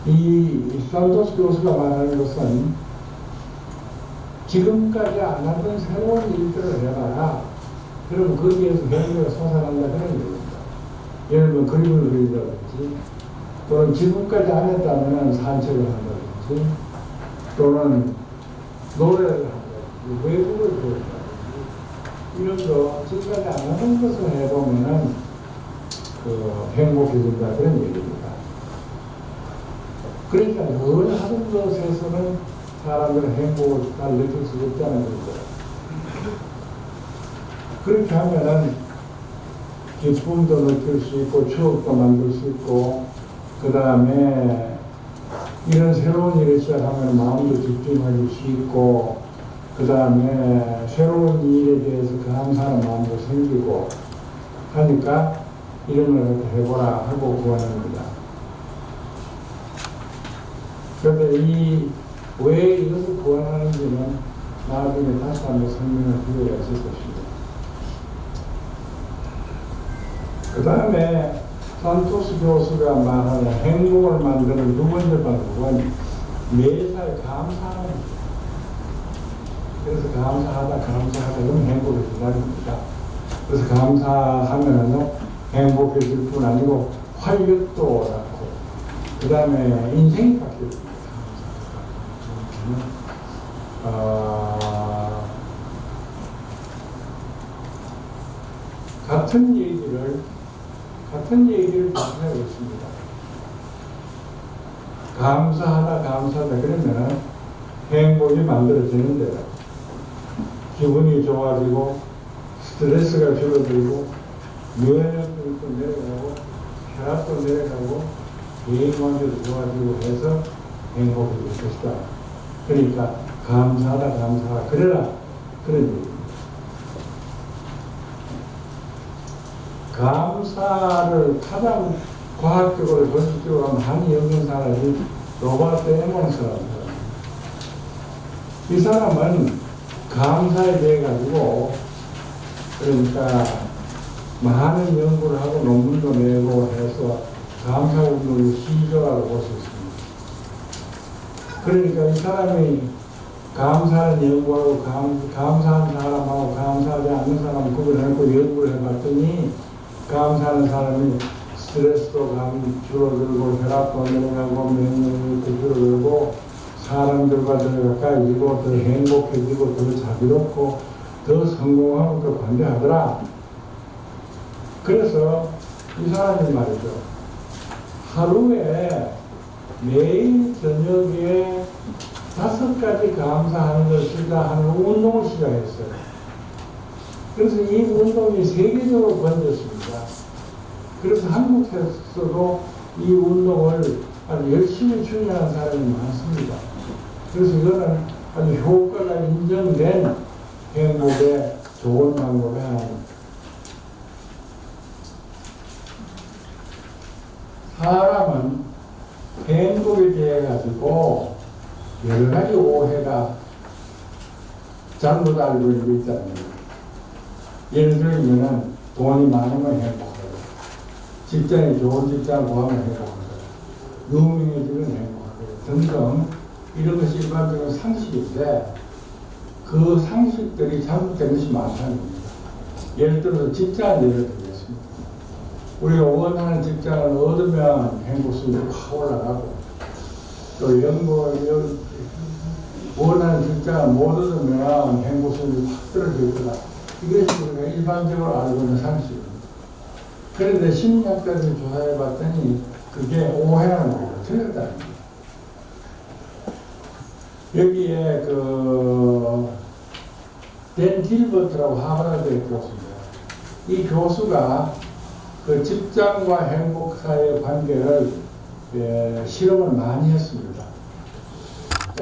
이 산토스 교수가 말하는 것은 지금까지 안 하던 새로운 일들을 해봐라. 그러면 거기에서 행위가 솟아난다 그런 얘기입니다. 예를 들면 그림을 그린다든지, 또는 지금까지 안 했다면 산책을 한다든지, 또는 노래를 한다든지, 외국을 보인다든지, 이런 거 지금까지 안 하던 것을 해보면은 행복해진다 그런 얘기입니다. 그러니까 늘 하던 것에서는 사람들은 행복을 잘 느낄 수 없다는 거죠. 그렇게 하면은 기쁨도 느낄 수 있고 추억도 만들 수 있고, 그 다음에 이런 새로운 일을 시작하면 마음도 집중할 수 있고, 그 다음에 새로운 일에 대해서 감사하는 마음도 생기고 하니까 이런 걸 해보라 하고 구하는 겁니다. 그런데 왜 이것을 구원하는지는 나중에 다시 한번 설명할 필요가 있을 것입니다. 그 다음에 산토스 교수가 말하는 행복을 만드는 두 번째 방법은 매사에 감사하는 거예요. 그래서 감사하다 그러면 행복해진다는 겁니다. 그래서 감사하면은 행복해질 뿐 아니고 활력도 낳고, 그 다음에 인생이 바뀌어집니다. 같은 얘기를 하고 있습니다. 감사하다 그러면 행복이 만들어지는데 기분이 좋아지고 스트레스가 줄어들고 면역력도 내려가고 혈압도 내려가고 대인관계도 좋아지고 해서 행복해질 것이다. 그러니까 감사하다 그래라 그런 얘기입니다. 감사를 가장 과학적으로 현실적으로 하면 한이 없는 사람이 로버트 에몬스라는 사람입니다. 이 사람은 감사에 대해 가지고 그러니까 많은 연구를 하고 논문도 내고 해서 감사 운동의 시조라고 볼 수 있습니다. 그러니까 이 사람이 감사를 연구하고 감사한 사람하고 감사하지 않는 사람 구분해놓고 연구를 해봤더니 감사하는 사람이 스트레스도 줄어들고 혈압도 내려가고 면역력도 줄어들고 사람들과 더 가까이지고 더 행복해지고 더 자비롭고 더 성공하고 더 관대하더라. 그래서 이 사람이 말이죠. 하루에 매일 저녁에 5가지 감사하는 걸 시작하는 운동을 시작했어요. 그래서 이 운동이 세계적으로 번졌습니다. 그래서 한국에서도 이 운동을 아주 열심히 추진하는 사람이 많습니다. 그래서 이거는 아주 효과가 인정된 행복의 좋은 방법의 하나입니다. 사람은 행복에 대해 가지고 여러 가지 오해가 잘못 알고 있다는 거예요. 예를 들면 돈이 많으면 행복하고, 직장이 좋은 직장을 구하면 행복하고, 유명해지면 행복하고 등등 이런 것이 일반적인 상식인데 그 상식들이 잘못된 것이 많다는 겁니다. 예를 들어서 직장을 예를 들겠습니다. 우리가 원하는 직장을 얻으면 행복수준이 확 올라가고, 또 원하는 직장을 못 얻으면 행복수준이 확 떨어질 거다. 이것이 우리가 일반적으로 알고 있는 상식입니다. 그런데 심리학자들이 조사해 봤더니 그게 오해라는 거예요. 틀렸다는 거예요. 여기에 댄 딜버트라고 하버드대 교수입니다. 이 교수가 그 직장과 행복 사이의 관계를 실험을 많이 했습니다.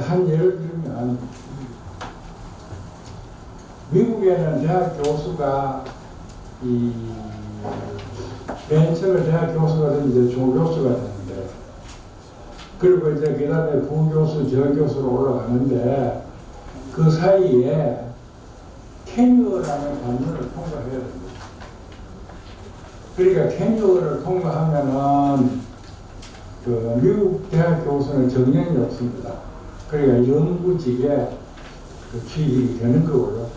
한 예를 들면 미국에는 대학 교수가 맨 처음에 대학 교수가 됐는데 조교수가 됐는데, 그리고 이제 그 다음에 부교수, 저교수로 올라가는데 그 사이에 테뉴어라는 단문을 통과해야 됩니다. 그러니까 테뉴어를 통과하면은 그 미국 대학 교수는 정년이 없습니다. 그러니까 연구직에 그 취직이 되는 거고요.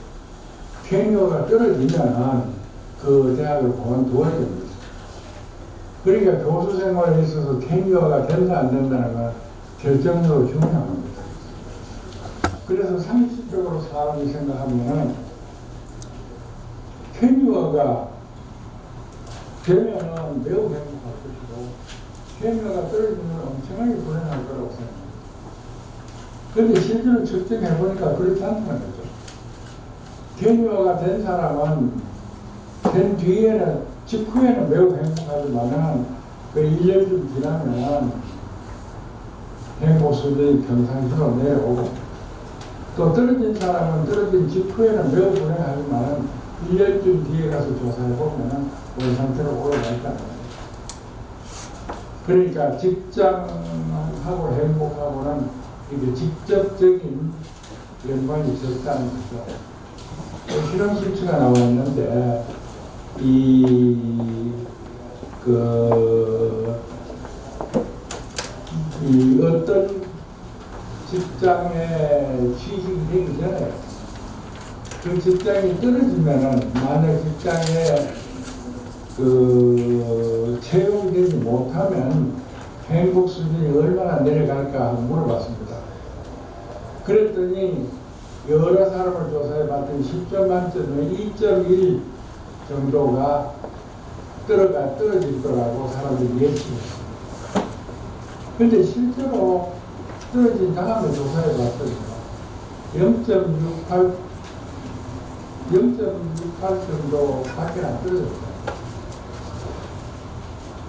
테뉴어가 떨어지면은 그 대학을 그만두어야 됩니다. 그러니까 교수 생활에 있어서 테뉴어가 된다 안 된다는 건 결정적으로 중요한 겁니다. 그래서 상식적으로 사람이 생각하면은 테뉴어가 되면은 매우 행복할 것이고 테뉴어가 떨어지면 엄청나게 불행할 거라고 생각합니다. 그런데 실제로 측정해보니까 그렇지 않다는 거죠. 테뉴어가 된 사람은 된 뒤에는 직후에는 매우 행복하지만은 그 1년쯤 지나면 행복 수준이 평상시로 내려오고 또 떨어진 사람은 떨어진 직후에는 매우 불행하지만은 1년쯤 뒤에 가서 조사해보면은 원 상태로 올라갈 거예요. 그러니까 직장하고 행복하고는 이게 직접적인 연관이 있었다는 거죠. 실험 수치가 나왔는데 이 어떤 직장에 취직이 되기 전에 그 직장이 떨어지면은 만약 직장에 채용이 되지 못하면 행복 수준이 얼마나 내려갈까 한번 물어봤습니다. 그랬더니 여러 사람을 조사해 봤더니 10점 만점에 2.1 정도가 떨어질 거라고 사람들이 예측했습니다. 그런데 실제로 떨어진 다음에 조사해 봤더니 0.68 정도밖에 안 떨어졌어요.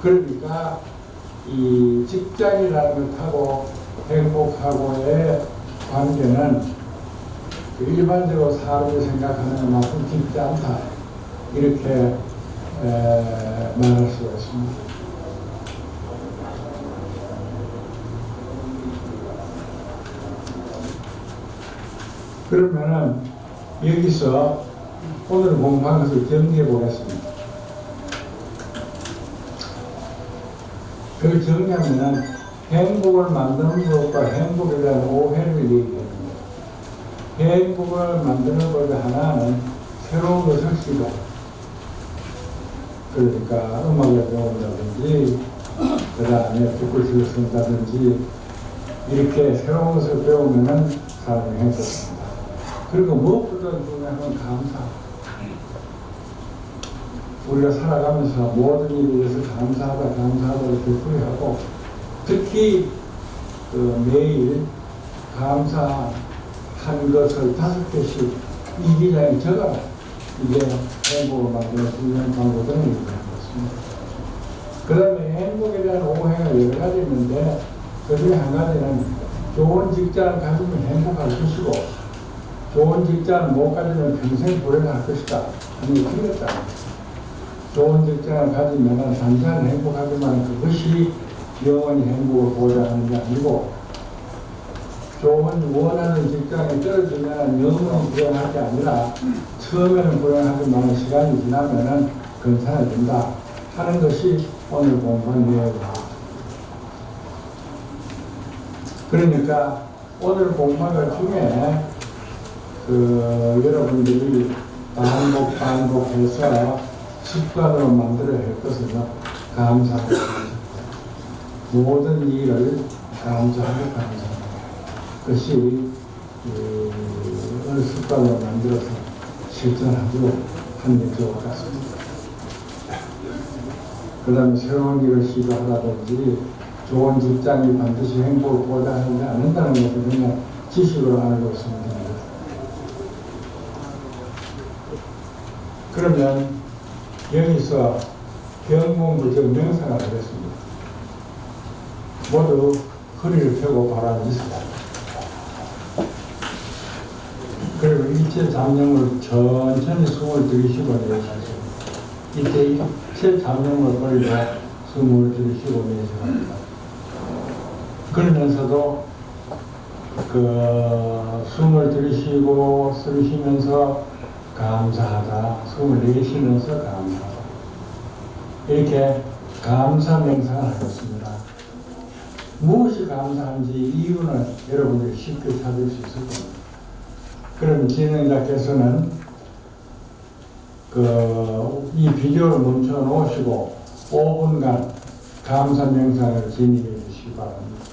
그러니까 이 직장이라는 것하고 행복하고의 관계는 일반적으로 사람이 생각하는 것만큼 깊지 않다. 이렇게 말할 수가 있습니다. 그러면은 여기서 오늘 공부한 것을 정리해 보겠습니다. 그걸 정리하면은 행복을 만드는 것과 행복에 대한 오해를 얘기합니다. 행복을 만드는 것 하나는 새로운 것을 시도, 그러니까 음악을 배운다든지 그 다음에 북글씨를 쓴다든지 이렇게 새로운 것을 배우면은 사람이 행복합니다. 그리고 무엇보다 중요한 건 감사. 우리가 살아가면서 모든 일에 대해서 감사하다고 되풀이하고 특히 매일 감사한 것을 5개씩 이기장에 적어라. 이게 행복을 만드는 중요한 방법은 있습니다. 그 다음에 행복에 대한 오해가 여러 가지 있는데 그 중에 한 가지는 좋은 직장을 가지면 행복할 것이고 좋은 직장을 못 가지면 평생 불행할 것이다. 아니 틀렸다. 좋은 직장을 가지면 당장 행복하지만 그것이 영원히 행복을 보장하는 게 아니고 좋은 원하는 직장에 떨어지면 영원히 불행할 게 아니라 처음에는 불행하지만 시간이 지나면 괜찮아진다 하는 것이 오늘 공부한 내용입니다. 그러니까 오늘 공부한 것 중에 여러분들이 반복해서 습관으로 만들어야 할 것은요, 감사하고 모든 일을 감사하고 그것이 어느 습관으로 만들어서 실천하도록 하는 게 좋을 것 같습니다. 그 다음에 새로운 일을 시도하다든지 좋은 직장이 반드시 행복을 보장하지 않는다는 것을 그냥 지식으로 알고 있으면 됩니다. 그러면 여기서 경공부적 명상을 하겠습니다. 모두 허리를 펴고 바로 앉으세요. 그리고 일체 잡념을 천천히 숨을 들이쉬고 내쉬세요. 이때 일체 잡념을 버리고 숨을 들이쉬고 내쉬합니다. 그러면서도 숨을 들이쉬고 숨 쉬면서 감사하다, 숨을 내쉬면서 감사하다. 이렇게 감사 명상을 하겠습니다. 무엇이 감사한지 이유는 여러분들이 쉽게 찾을 수 있을 겁니다. 그럼 진행자께서는 이 비디오를 멈춰 놓으시고 5분간 감사 명상을 진행해 주시기 바랍니다.